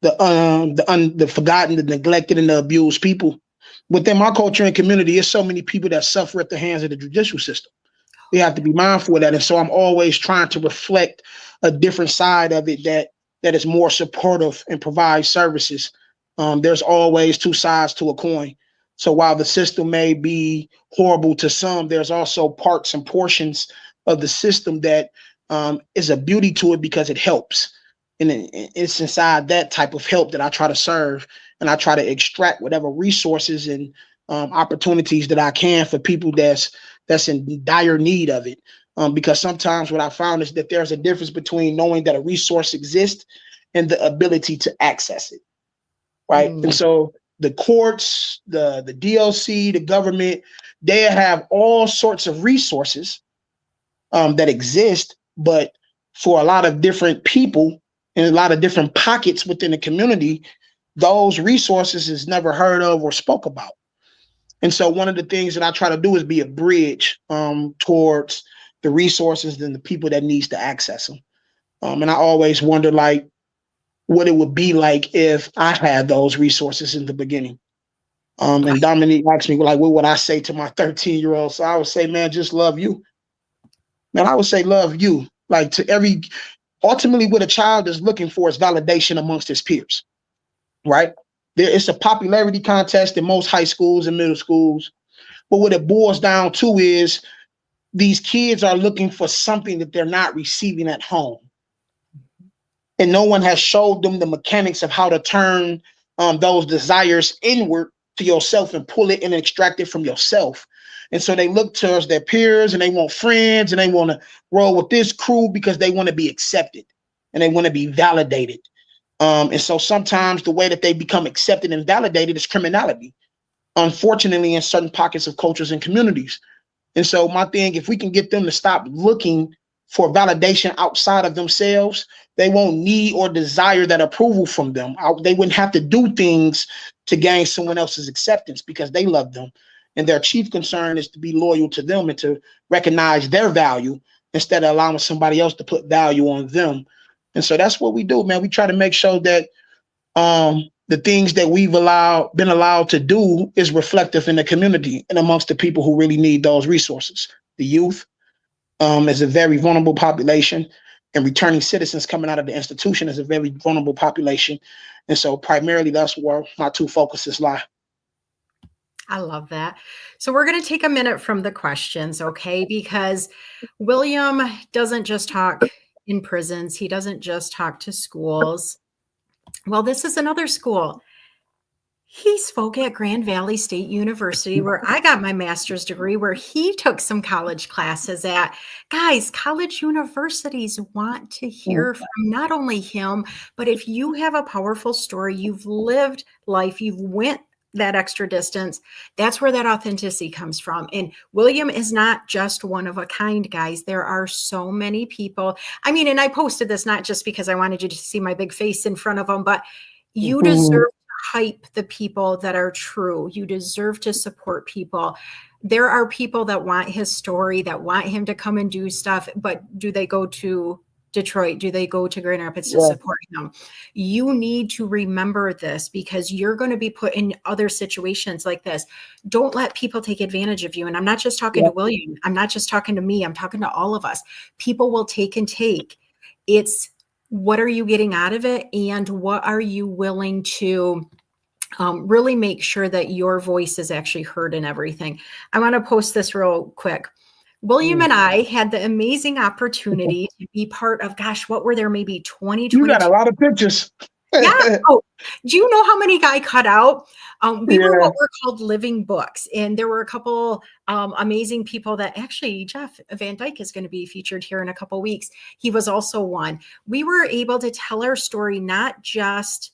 the forgotten, the neglected, and the abused people within my culture and community. There's so many people that suffer at the hands of the judicial system. We have to be mindful of that, and so I'm always trying to reflect a different side of it that is more supportive and provides services. There's always two sides to a coin. So while the system may be horrible to some, there's also parts and portions of the system that is a beauty to it because it helps. And it's inside that type of help that I try to serve, and I try to extract whatever resources and opportunities that I can for people that's in dire need of it. Because sometimes what I found is that there's a difference between knowing that a resource exists and the ability to access it, right? And Mm. so the courts, the DLC, the government, they have all sorts of resources that exist, but for a lot of different people and a lot of different pockets within the community, those resources is never heard of or spoke about. And so one of the things that I try to do is be a bridge towards the resources and the people that needs to access them. And I always wonder like what it would be like if I had those resources in the beginning. And Dominique asked me like, what would I say to my 13-year-old? So I would say, man, just love you. Man, I would say love you. Like to every ultimately what a child is looking for is validation amongst his peers, right? It's a popularity contest in most high schools and middle schools. But what it boils down to is these kids are looking for something that they're not receiving at home. And no one has showed them the mechanics of how to turn those desires inward to yourself and pull it and extract it from yourself. And so they look towards their peers and they want friends and they want to roll with this crew because they want to be accepted and they want to be validated. And so sometimes the way that they become accepted and validated is criminality, unfortunately, in certain pockets of cultures and communities. And so my thing, if we can get them to stop looking for validation outside of themselves, they won't need or desire that approval from them. They wouldn't have to do things to gain someone else's acceptance because they love them. And their chief concern is to be loyal to them and to recognize their value instead of allowing somebody else to put value on them. And so that's what we do, man. We try to make sure that the things that we've been allowed to do is reflective in the community and amongst the people who really need those resources. The youth is a very vulnerable population, and returning citizens coming out of the institution is a very vulnerable population. And so primarily that's where my two focuses lie. I love that. So we're going to take a minute from the questions, okay? Because William doesn't just talk in prisons, he doesn't just talk to schools. Well, this is another school. He spoke at Grand Valley State University, where I got my master's degree, where he took some college classes at. Guys, college universities want to hear from not only him, but if you have a powerful story, you've lived life, you've went that extra distance, that's where that authenticity comes from. And William is not just one of a kind, guys. There are so many people. I mean, and I posted this not just because I wanted you to see my big face in front of them, but you deserve hype the people that are true. You deserve to support people. There are people that want his story, that want him to come and do stuff, but do they go to Detroit? Do they go to Grand Rapids to support him? You need to remember this because you're going to be put in other situations like this. Don't let people take advantage of you. And I'm not just talking to William. I'm not just talking to me. I'm talking to all of us. People will take and take. It's what are you getting out of it? And what are you willing to really make sure that your voice is actually heard in everything? I want to post this real quick. William and I had the amazing opportunity to be part of, gosh, what were there, maybe 20, You got 22? a lot of pictures. Yeah. Oh, do you know how many I cut out? We were Yeah. what were called living books. And there were a couple amazing people that actually, Jeff Van Dyke is going to be featured here in a couple weeks. He was also one. We were able to tell our story, not just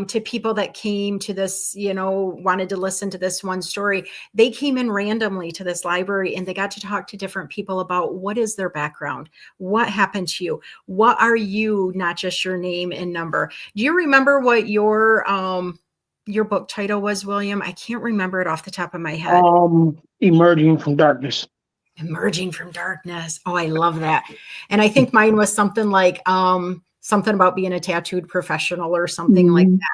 to people that came to this, wanted to listen to this one story. They came in randomly to this library and they got to talk to different people about what is their background, what happened to you, what are you, not just your name and number. Do you remember what your your book title was, William. I can't remember it off the top of my head. Emerging from darkness. Emerging from darkness. Oh, I love that. And I think mine was something like something about being a tattooed professional or something like Mhm. that.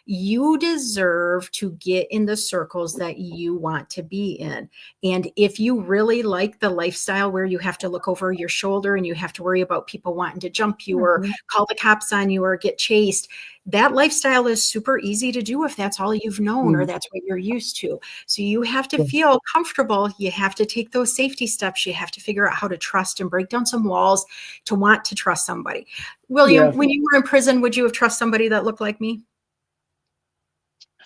You deserve to get in the circles that you want to be in. And if you really like the lifestyle where you have to look over your shoulder and you have to worry about people wanting to jump you or Mhm. call the cops on you or get chased, that lifestyle is super easy to do if that's all you've known or Mhm. that's what you're used to. So you have to feel comfortable. You have to take those safety steps. You have to figure out how to trust and break down some walls to want to trust somebody. William, Yeah. when you were in prison, would you have trusted somebody that looked like me?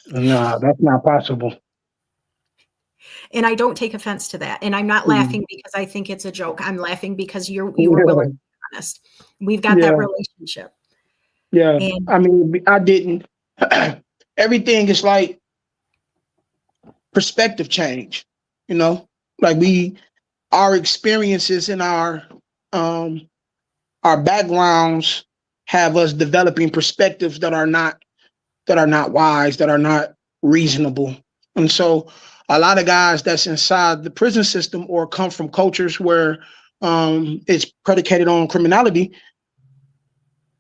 No, that's not possible. And I don't take offense to that. And I'm not Mhm. laughing because I think it's a joke. I'm laughing because you were willing Yeah. to be honest. We've got that Yeah. relationship. Yeah. And I mean, I didn't. Everything is like perspective change, you know, like our experiences and um, our backgrounds have us developing perspectives that are not wise, that are not reasonable. And so a lot of guys that's inside the prison system or come from cultures where it's predicated on criminality,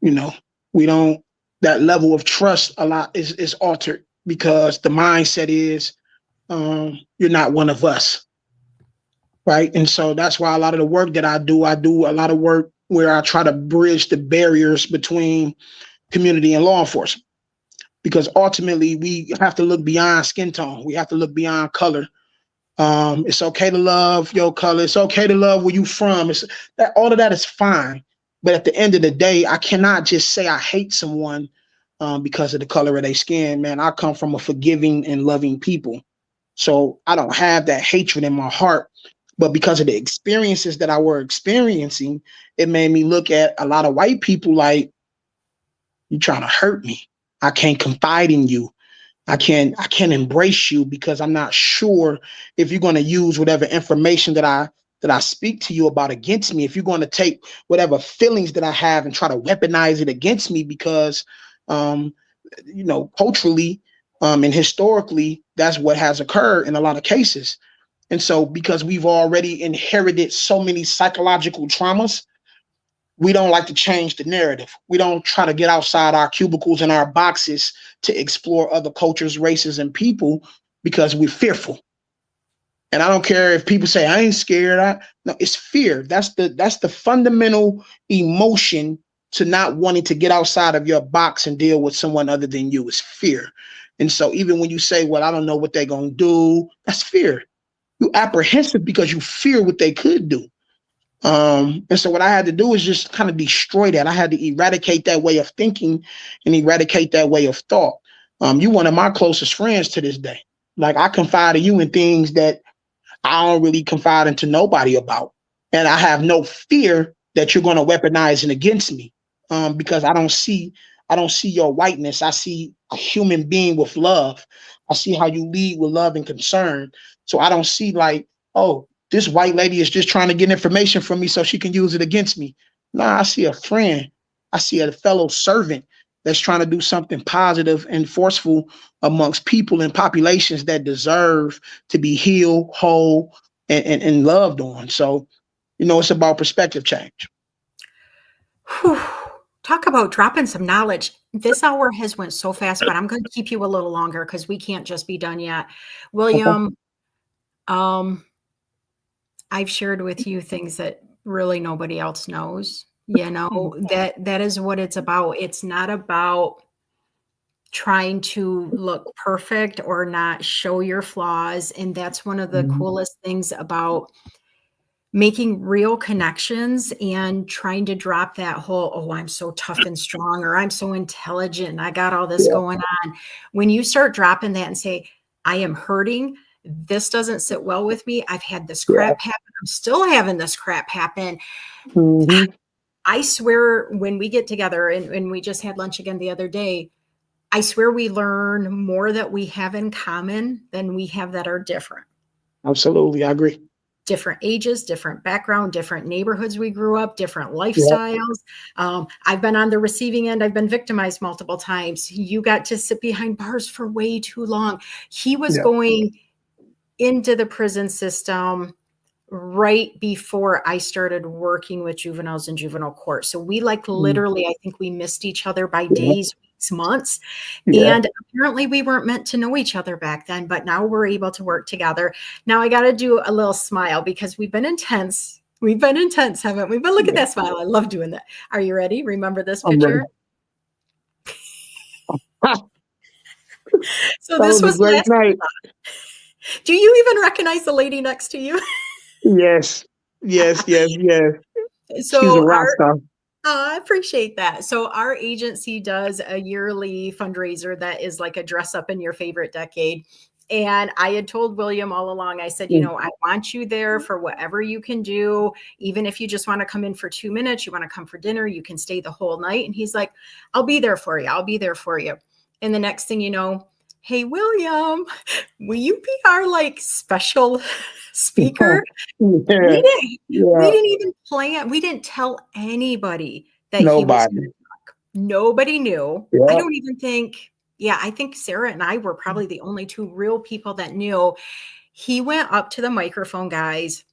you know, we don't that level of trust a lot is altered because the mindset is you're not one of us. Right. And so that's why a lot of the work that I do a lot of work where I try to bridge the barriers between community and law enforcement because ultimately we have to look beyond skin tone. We have to look beyond color. It's okay to love your color. It's okay to love where you from. It's that all of that is fine. But at the end of the day, I cannot just say I hate someone because of the color of their skin. Man, I come from a forgiving and loving people. So I don't have that hatred in my heart. But because of the experiences that I were experiencing, it made me look at a lot of white people like, you trying to hurt me. I can't confide in you. I can't embrace you because I'm not sure if you're going to use whatever information that I speak to you about against me. If you're going to take whatever feelings that I have and try to weaponize it against me because um, culturally and historically, that's what has occurred in a lot of cases. And so because we've already inherited so many psychological traumas, we don't like to change the narrative. We don't try to get outside our cubicles and our boxes to explore other cultures, races, and people because we're fearful. And I don't care if people say I ain't scared. No, it's fear. That's the fundamental emotion to not wanting to get outside of your box and deal with someone other than you is fear. And so even when you say, well, I don't know what they're gonna do, that's fear. You apprehensive because you fear what they could do. And so what I had to do is just kind of destroy that. I had to eradicate that way of thinking and eradicate that way of thought. You one of my closest friends to this day. Like I confide in you in things that I don't really confide into nobody about. And I have no fear that you're going to weaponize it against me. Because I don't see your whiteness. I see a human being with love. I see how you lead with love and concern. So I don't see like, oh, this white lady is just trying to get information from me so she can use it against me. Nah, I see a friend. I see a fellow servant that's trying to do something positive and forceful amongst people and populations that deserve to be healed, whole, and loved on. So, it's about perspective change. whew, talk about dropping some knowledge. This hour has went so fast, but I'm going to keep you a little longer because we can't just be done yet. Okay. William, um, I've shared with you things that really nobody else knows. That is what it's about. It's not about trying to look perfect or not show your flaws. And that's one of the Mhm. coolest things about making real connections and trying to drop that whole, oh, I'm so tough and strong, or I'm so intelligent and I got all this Yeah. going on. When you start dropping that and say, I am hurting, this doesn't sit well with me. I've had this Yeah. crap happen. I'm still having this crap happen. Hmm. I swear when we get together and we just had lunch again the other day, I swear we learn more that we have in common than we have that are different. Absolutely. I agree. different ages, different background, different neighborhoods we grew up, different Yeah. lifestyles. I've been on the receiving end. I've been victimized multiple times. You got to sit behind bars for way too long. He was Yeah. going into the prison system right before I started working with juveniles in juvenile court. So we like Mm. literally, I think we missed each other by Yeah. days, weeks, months. Yeah. And apparently we weren't meant to know each other back then, but now we're able to work together. Now I got to do a little smile because we've been intense. We've been intense, haven't we? But look at Yeah. that smile. I love doing that. Are you ready? Remember this I'm ready. picture? that So this was a was great last. night. Do you even recognize the lady next to you? Yes. Yes. Yes. Yes. She's a So rock our star. I appreciate that. So our agency does a yearly fundraiser that is like a dress up in your favorite decade. And I had told William all along, I said, Mm. I want you there for whatever you can do. Even if you just want to come in for 2 minutes, you want to come for dinner, you can stay the whole night. And he's like, I'll be there for you. I'll be there for you. And the next thing you know, hey, William, will you be our like special speaker? We Yeah. didn't we Yeah. didn't even plan. We didn't tell anybody that he was Nobody. gonna talk. Nobody knew. I Yeah. don't even think yeah, I think Sarah and I were probably the only two real people that knew. He went up to the microphone, guys.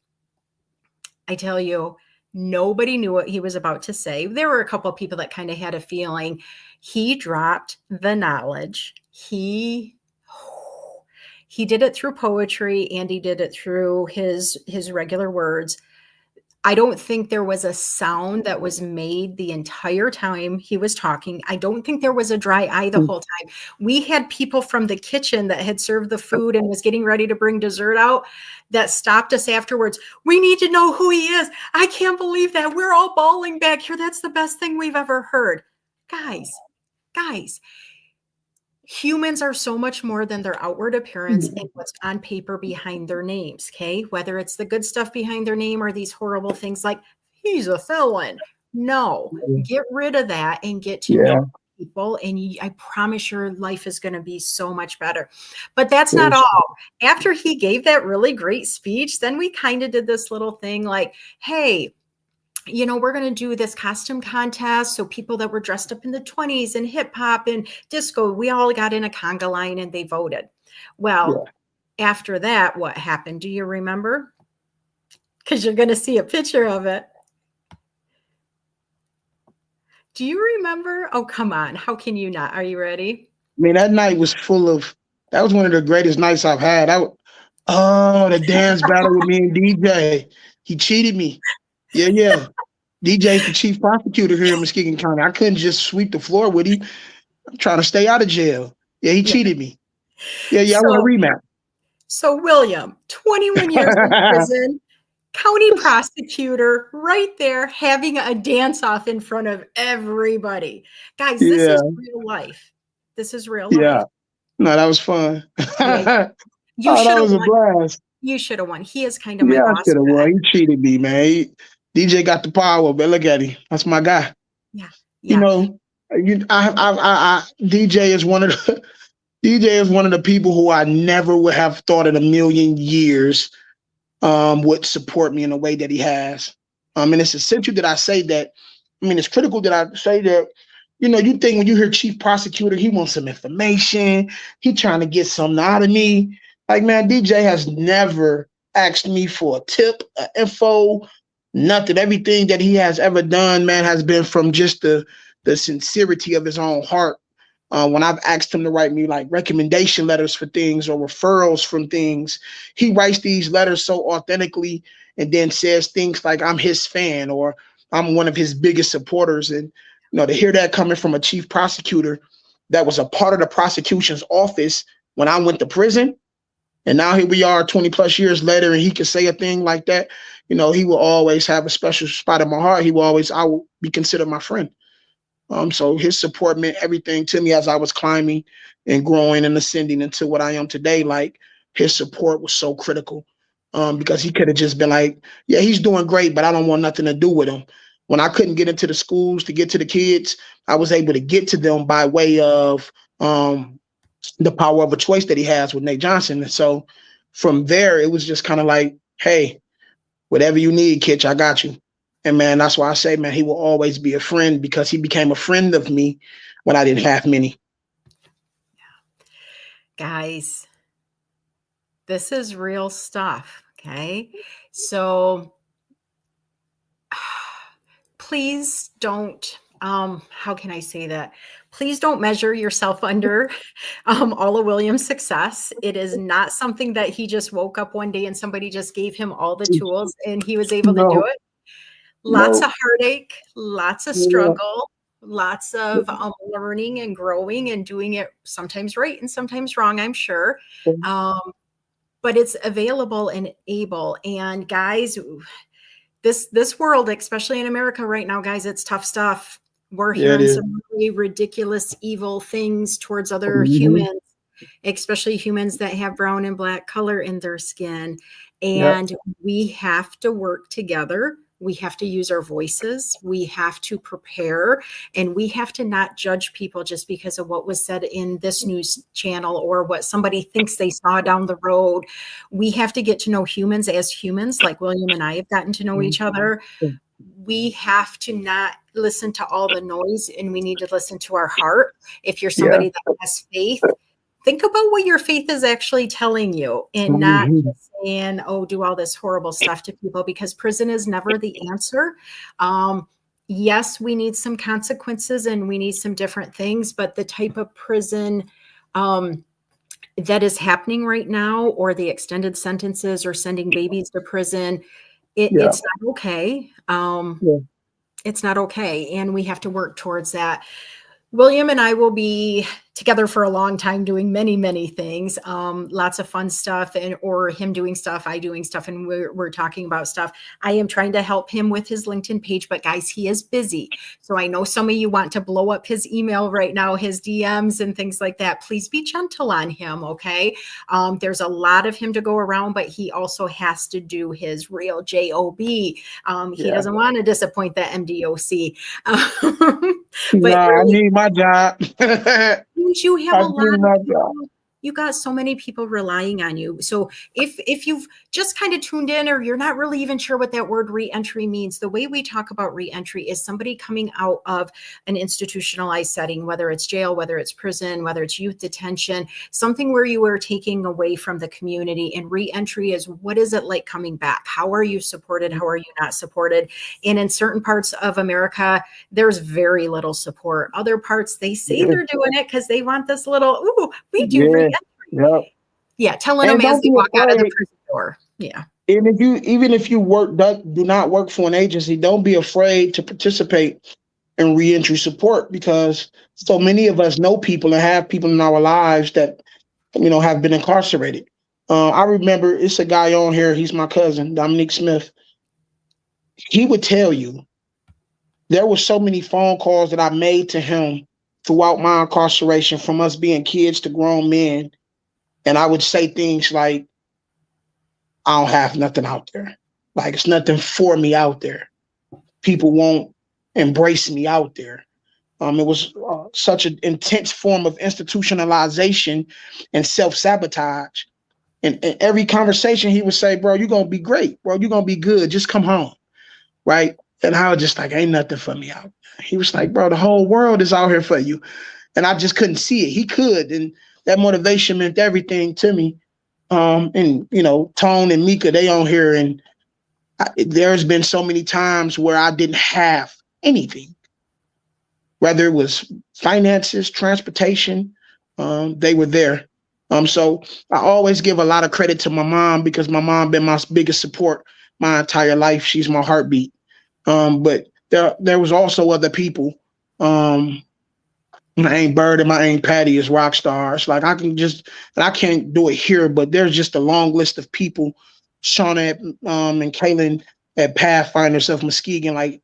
I tell you, nobody knew what he was about to say. There were a couple of people that kind of had a feeling. He dropped the knowledge. He did it through poetry and he did it through his regular words. I don't think there was a sound that was made the entire time he was talking. I don't think there was a dry eye the whole time. We had people from the kitchen that had served the food and was getting ready to bring dessert out that stopped us afterwards. We need to know who he is. I can't believe that. We're all bawling back here. That's the best thing we've ever heard. Guys, humans are so much more than their outward appearance and what's on paper behind their names, okay? Whether it's the good stuff behind their name or these horrible things like, he's a felon. No, get rid of that and get to know Yeah. people. And I promise your life is going to be so much better. But that's not Yes. all. After he gave that really great speech, then we kind of did this little thing like, hey, we're going to do this costume contest. So people that were dressed up in the 20s and hip hop and disco, we all got in a conga line and they voted. Well, Yeah. after that, what happened? Do you remember? Because you're going to see a picture of it. Do you remember? Oh, come on. How can you not? Are you ready? I mean, that night was full of. That was one of the greatest nights I've had. The dance battle with me and DJ. He cheated me. Yeah, yeah. DJ's the chief prosecutor here in Muskegon County. I couldn't just sweep the floor with him. I'm trying to stay out of jail. Yeah, he Yeah. cheated me. Yeah, yeah. I want a So, rematch. so William, 21 years in prison, county prosecutor right there having a dance off in front of everybody. Guys, this Yeah, is real life. This is real yeah. life. No, that was fun. Yeah, Oh, you that should have was a won. blast. You should have won. He is kind of my Yeah, I boss. should have won. He cheated me, man. DJ got the power, but look at him. That's my guy. Yeah, You yeah, know, DJ is one of the DJ is one of the people who I never would have thought in a million years would support me in the way that he has. And it's essential that I say that. I mean, it's critical that I say that. You think when you hear chief prosecutor, he wants some information. He trying to get something out of me. Like, man, DJ has never asked me for a tip, info, nothing. Everything that he has ever done, man, has been from just the sincerity of his own heart. When I've asked him to write me like recommendation letters for things or referrals from things, he writes these letters so authentically and then says things like I'm his fan or I'm one of his biggest supporters. And to hear that coming from a chief prosecutor that was a part of the prosecution's office when I went to prison, and now here we are 20 plus years later, and he can say a thing like that, he will always have a special spot in my heart. I will be considered my friend. So his support meant everything to me as I was climbing and growing and ascending into what I am today. Like his support was so critical because he could have just been like, yeah, he's doing great, but I don't want nothing to do with him. When I couldn't get into the schools to get to the kids, I was able to get to them by way of the power of a choice that he has with Nate Johnson. And so from there, it was just kind of like, hey, Whatever you need, Kitch, I got you. And man, that's why I say, man, he will always be a friend because he became a friend of me when I didn't have many. Guys, this is real stuff. Okay. So please don't, how can I say that? Please don't measure yourself under all of William's success. It is not something that he just woke up one day and somebody just gave him all the tools and he was able to do No, it. Lots no, of heartache, lots of yeah, struggle, lots of learning and growing and doing it sometimes right and sometimes wrong, I'm sure. Um, but it's available and able. And guys, this world, especially in America right now, guys, it's tough stuff. We're yeah, it hearing is. some really ridiculous, evil things towards other Mm-hmm. humans, especially humans that have brown and black color in their skin. Yep. And we have to work together. We have to use our voices. We have to prepare, and we have to not judge people just because of what was said in this news channel or what somebody thinks they saw down the road. We have to get to know humans as humans, like William and I have gotten to know each other. We have to not listen to all the noise, and we need to listen to our heart. If you're Yeah. somebody that has faith, think about what your faith is actually telling you and not Mm-hmm. just saying, oh, do all this horrible stuff to people, because prison is never the answer. Yes, we need some consequences and we need some different things, but the type of prison that is happening right now, or the extended sentences or sending babies to prison, Yeah. it's not okay. Yeah. It's not okay. And we have to work towards that. William and I will be together for a long time doing many, many things. Lots of fun stuff, and or him doing stuff, I doing stuff, and we're talking about stuff. I am trying to help him with his LinkedIn page, but guys, he is busy. So I know some of you want to blow up his email right now, his DMs and things like that. Please be gentle on him, okay? There's a lot of him to go around, but he also has to do his real job. He Yeah. doesn't want to disappoint the MDOC. But Nah, I need my job. I you have a lot need of my people, job. you got so many people relying on you. So if you've just kind of tuned in, or you're not really even sure what that word reentry means, the way we talk about reentry is somebody coming out of an institutionalized setting, whether it's jail, whether it's prison, whether it's youth detention, something where you are taking away from the community. And reentry is, what is it like coming back? How are you supported? How are you not supported? And in certain parts of America, there's very little support. Other parts, they say Yeah. they're doing it because they want this little, ooh, we do Yeah. reentry. Yeah. Yeah, telling And them as don't they be walk out of the afraid. prison door. Yeah. And if you even if you do not work for an agency, don't be afraid to participate in reentry support, because so many of us know people and have people in our lives that have been incarcerated. I remember it's a guy on here. He's my cousin, Dominique Smith. He would tell you there were so many phone calls that I made to him throughout my incarceration, from us being kids to grown men, and I would say things like, "I don't have nothing out there. Like, it's nothing for me out there. People won't embrace me out there." It was such an intense form of institutionalization and self sabotage. And every conversation he would say, "Bro, you're gonna be great. Bro, you're gonna be good. Just come home." Right. And I was just like, "Ain't nothing for me out there." He was like, "Bro, the whole world is out here for you." And I just couldn't see it. He could. And that motivation meant everything to me. And Tone and Mika, they on here, and there's been so many times where I didn't have anything, whether it was finances, transportation, they were there. So I always give a lot of credit to my mom, because my mom been my biggest support my entire life. She's my heartbeat. But there was also other people. Um, my Aunt Bird and my Aunt Patty is rock stars. Like, and I can't do it here, but there's just a long list of people. Shauna and Kaylin at Pathfinders of Muskegon, like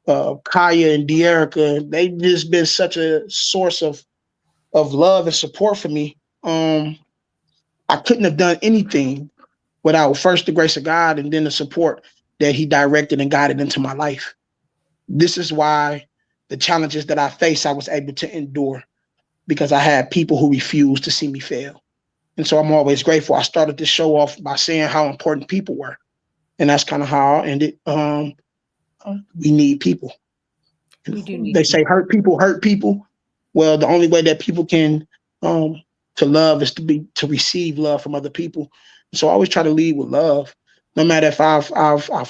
Kaya and De'Erica, they just been such a source of love and support for me. I couldn't have done anything without, first, the grace of God, and then the support that He directed and guided into my life. This is why the challenges that I face, I was able to endure, because I had people who refused to see me fail. And so I'm always grateful. I started this show off by saying how important people were. and that's kind of how I ended. We need people. We do need They say people. hurt people hurt people. Well, the only way that people can um, to love is to receive love from other people. So I always try to lead with love, no matter if I've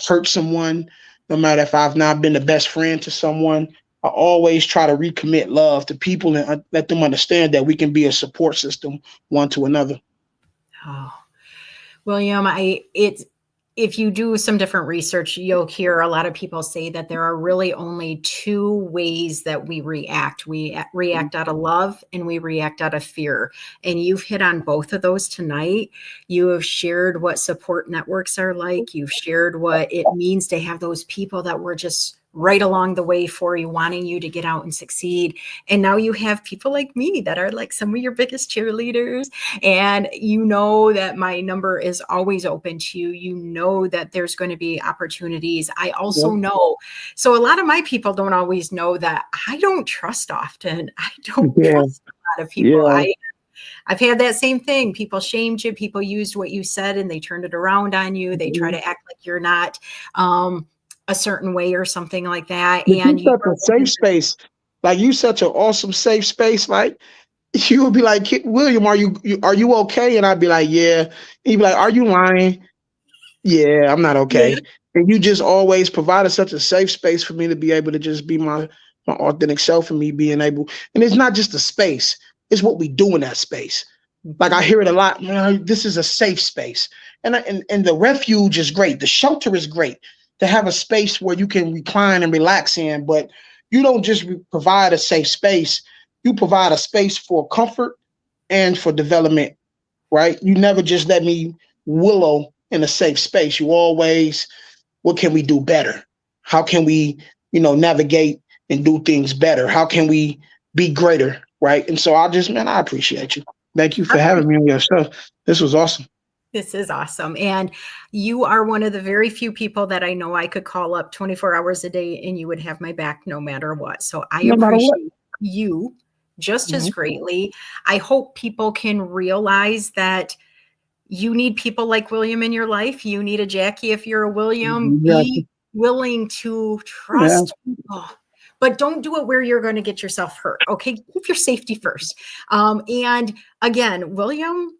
hurt someone, no matter if I've not been the best friend to someone. I always try to recommit love to people and let them understand that we can be a support system one to another. Oh, William, I it's if you do some different research, you'll hear a lot of people say that there are really only two ways that we react. We react out of love and we react out of fear. And you've hit on both of those tonight. You have shared what support networks are like. You've shared what it means to have those people that were just right along the way for you, wanting you to get out and succeed. And now you have people like me that are like some of your biggest cheerleaders, and you know that my number is always open to you. You know that there's going to be opportunities. I also Yep. know, so a lot of my people don't always know that I don't trust often. I don't Yeah, trust a lot of people. yeah. I've had that same thing. People shamed you, people used what you said and they turned it around on you. They try Mhm. to act like you're not a certain way or something like that. But And you you such are a one safe of the space. Like you such an awesome safe space. Like you would be like, William, are you okay? And I'd be like, yeah. And you'd be like, are you lying? Yeah, I'm not yeah. okay. And you just always provided such a safe space for me to be able to just be my authentic self and me being able. And it's not just a space; it's what we do in that space. Like I Mhm. hear it a lot. Man, this is a safe space, and the refuge is great. The shelter is great to have a space where you can recline and relax in. But you don't just provide a safe space; you provide a space for comfort and for development. Right? You never just let me wallow in a safe space. You always, what can we do better? How can we, navigate and do things better? How can we be greater? Right? And so man, I appreciate you. Thank you for having me on your show. This was awesome. This is awesome. And you are one of the very few people that I know I could call up 24 hours a day and you would have my back no matter what. So I No matter what. appreciate you just as Mhm. greatly. I hope people can realize that you need people like William in your life. You need a Jackie if you're a William. Yeah. Be willing to Yeah. trust people. But don't do it where you're going to get yourself hurt. Okay. Keep your safety first. And again, William,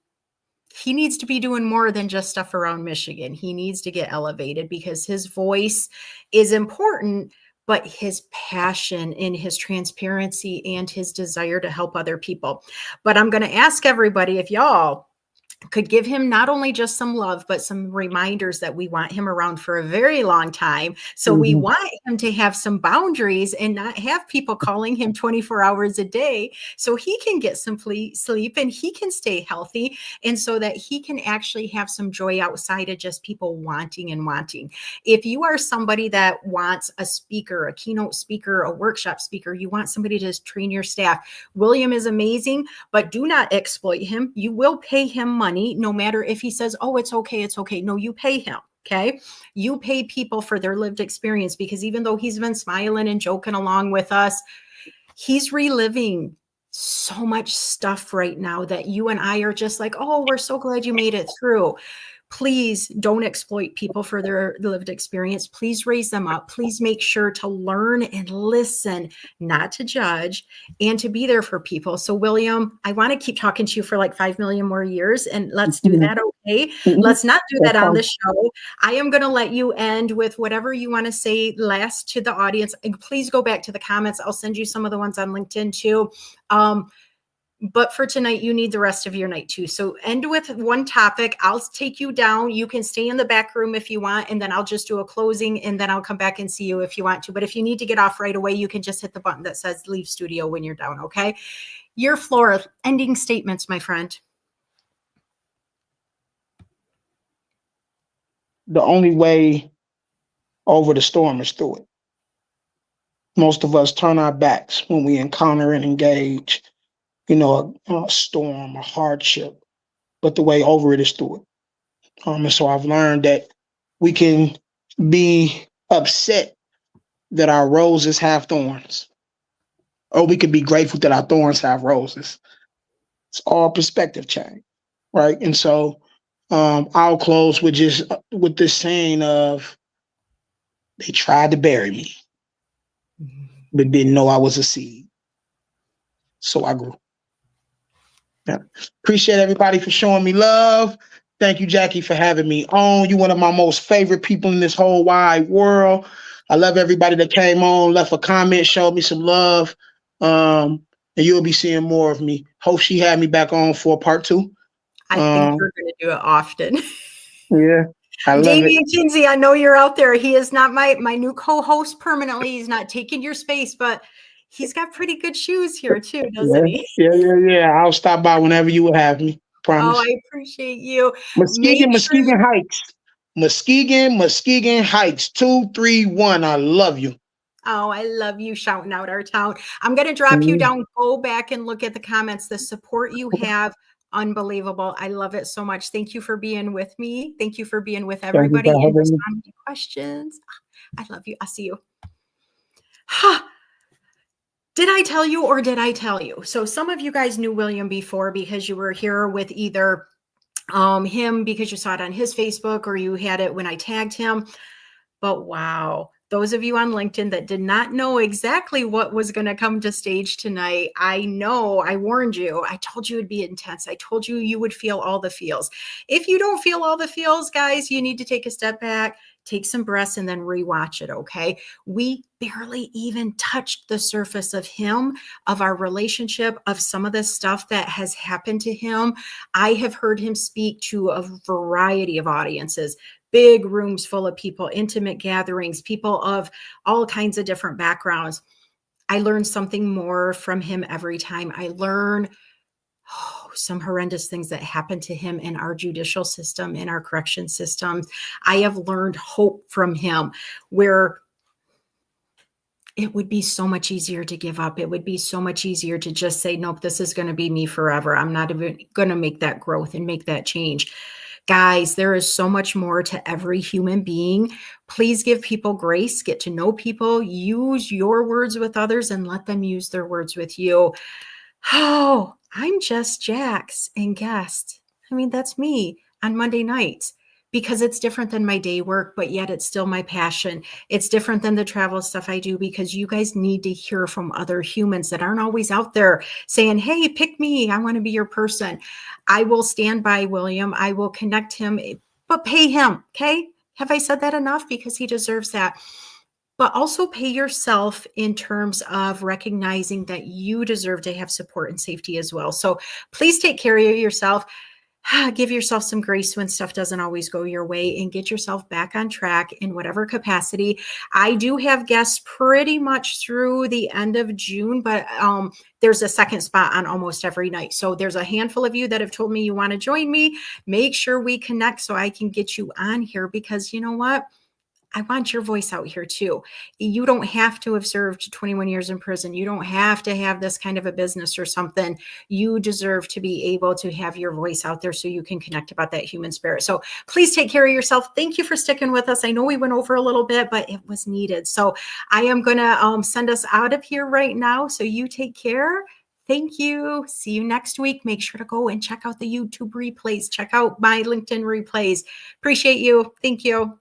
he needs to be doing more than just stuff around Michigan. He needs to get elevated because his voice is important, but his passion and his transparency and his desire to help other people. But I'm going to ask everybody if y'all could give him not only just some love, but some reminders that we want him around for a very long time. So we Mhm. want him to have some boundaries and not have people calling him 24 hours a day so he can get some sleep and he can stay healthy. And so that he can actually have some joy outside of just people wanting and wanting. If you are somebody that wants a speaker, a keynote speaker, a workshop speaker, you want somebody to train your staff, William is amazing, but do not exploit him. You will pay him money no matter if he says, oh, it's okay, it's okay. No, you pay him. Okay. You pay people for their lived experience because even though he's been smiling and joking along with us, he's reliving so much stuff right now that you and I are just like, oh, we're so glad you made it through. Please don't exploit people for their lived experience. Please raise them up. Please make sure to learn and listen, not to judge, and to be there for people. So, William, I want to keep talking to you for like 5 million more years, and let's do Mhm. that. Okay. Mhm. Let's not do That's that on the fine. show. I am going to let you end with whatever you want to say last to the audience. And please go back to the comments. I'll send you some of the ones on LinkedIn too. But for tonight, you need the rest of your night too. So end with one topic. I'll take you down. You can stay in the back room if you want, and then I'll just do a closing, and then I'll come back and see you if you want to. But if you need to get off right away, you can just hit the button that says leave studio when you're down. Okay. Your floor, ending statements, my friend. The only way over the storm is through it. Most of us turn our backs when we encounter and engage, a storm, a hardship. But the way over it is through it. And so I've learned that we can be upset that our roses have thorns, or we can be grateful that our thorns have roses. It's all perspective change, right? And so I'll close with just with this saying of they tried to bury me, but didn't know I was a seed. So I grew. Yeah. Appreciate everybody for showing me love. Thank you, Jackie, for having me on. You're one of my most favorite people in this whole wide world. I love everybody that came on, left a comment, showed me some love. And you'll be seeing more of me. Hope she had me back on for part two. I think you're going to do it often. Yeah, I love it. Damian Kinsey, I know you're out there. He is not my new co-host permanently. He's not taking your space, but he's got pretty good shoes here too, doesn't he? Yeah. I'll stop by whenever you will have me. Oh, Promise. I appreciate you. Make Muskegon, sure Muskegon Heights. Muskegon Heights 231. I love you. Oh, I love you shouting out our town. I'm going to drop you down. Go back and look at the comments. The support you have, unbelievable. I love it so much. Thank you for being with me. Thank you for being with Thank you everybody for and having me. responding to questions. I love you. I'll see you. Ha! Did I tell you or did I tell you? So some of you guys knew William before because you were here with either him because you saw it on his Facebook or you had it when I tagged him. But wow, those of you on LinkedIn that did not know exactly what was going to come to stage tonight, I know I warned you. I told you it'd be intense. I told you you would feel all the feels. If you don't feel all the feels, guys, you need to take a step back, take some breaths, and then rewatch it, okay? We barely even touched the surface of him, of our relationship, of some of the stuff that has happened to him. I have heard him speak to a variety of audiences, big rooms full of people, intimate gatherings, people of all kinds of different backgrounds. I learn something more from him every time. I learn some horrendous things that happen to him in our judicial system, in our correction system. I have learned hope from him where it would be so much easier to give up. It would be so much easier to just say, nope, this is going to be me forever. I'm not even going to make that growth and make that change. Guys, there is so much more to every human being. Please give people grace, get to know people, use your words with others, and let them use their words with you. Oh, I'm just Jax and Guest. I mean, that's me on Monday nights because it's different than my day work, but yet it's still my passion. It's different than the travel stuff I do because you guys need to hear from other humans that aren't always out there saying, hey, pick me. I want to be your person. I will stand by William. I will connect him, but pay him. Okay. Have I said that enough? Because he deserves that. But also pay yourself in terms of recognizing that you deserve to have support and safety as well. So please take care of yourself. Give yourself some grace when stuff doesn't always go your way and get yourself back on track in whatever capacity. I do have guests pretty much through the end of June, but there's a second spot on almost every night. So there's a handful of you that have told me you want to join me. Make sure we connect so I can get you on here because you know what? I want your voice out here too. You don't have to have served 21 years in prison. You don't have to have this kind of a business or something. You deserve to be able to have your voice out there so you can connect about that human spirit. So please take care of yourself. Thank you for sticking with us. I know we went over a little bit, but it was needed. So I am going to send us out of here right now. So you take care. Thank you. See you next week. Make sure to go and check out the YouTube replays. Check out my LinkedIn replays. Appreciate you. Thank you.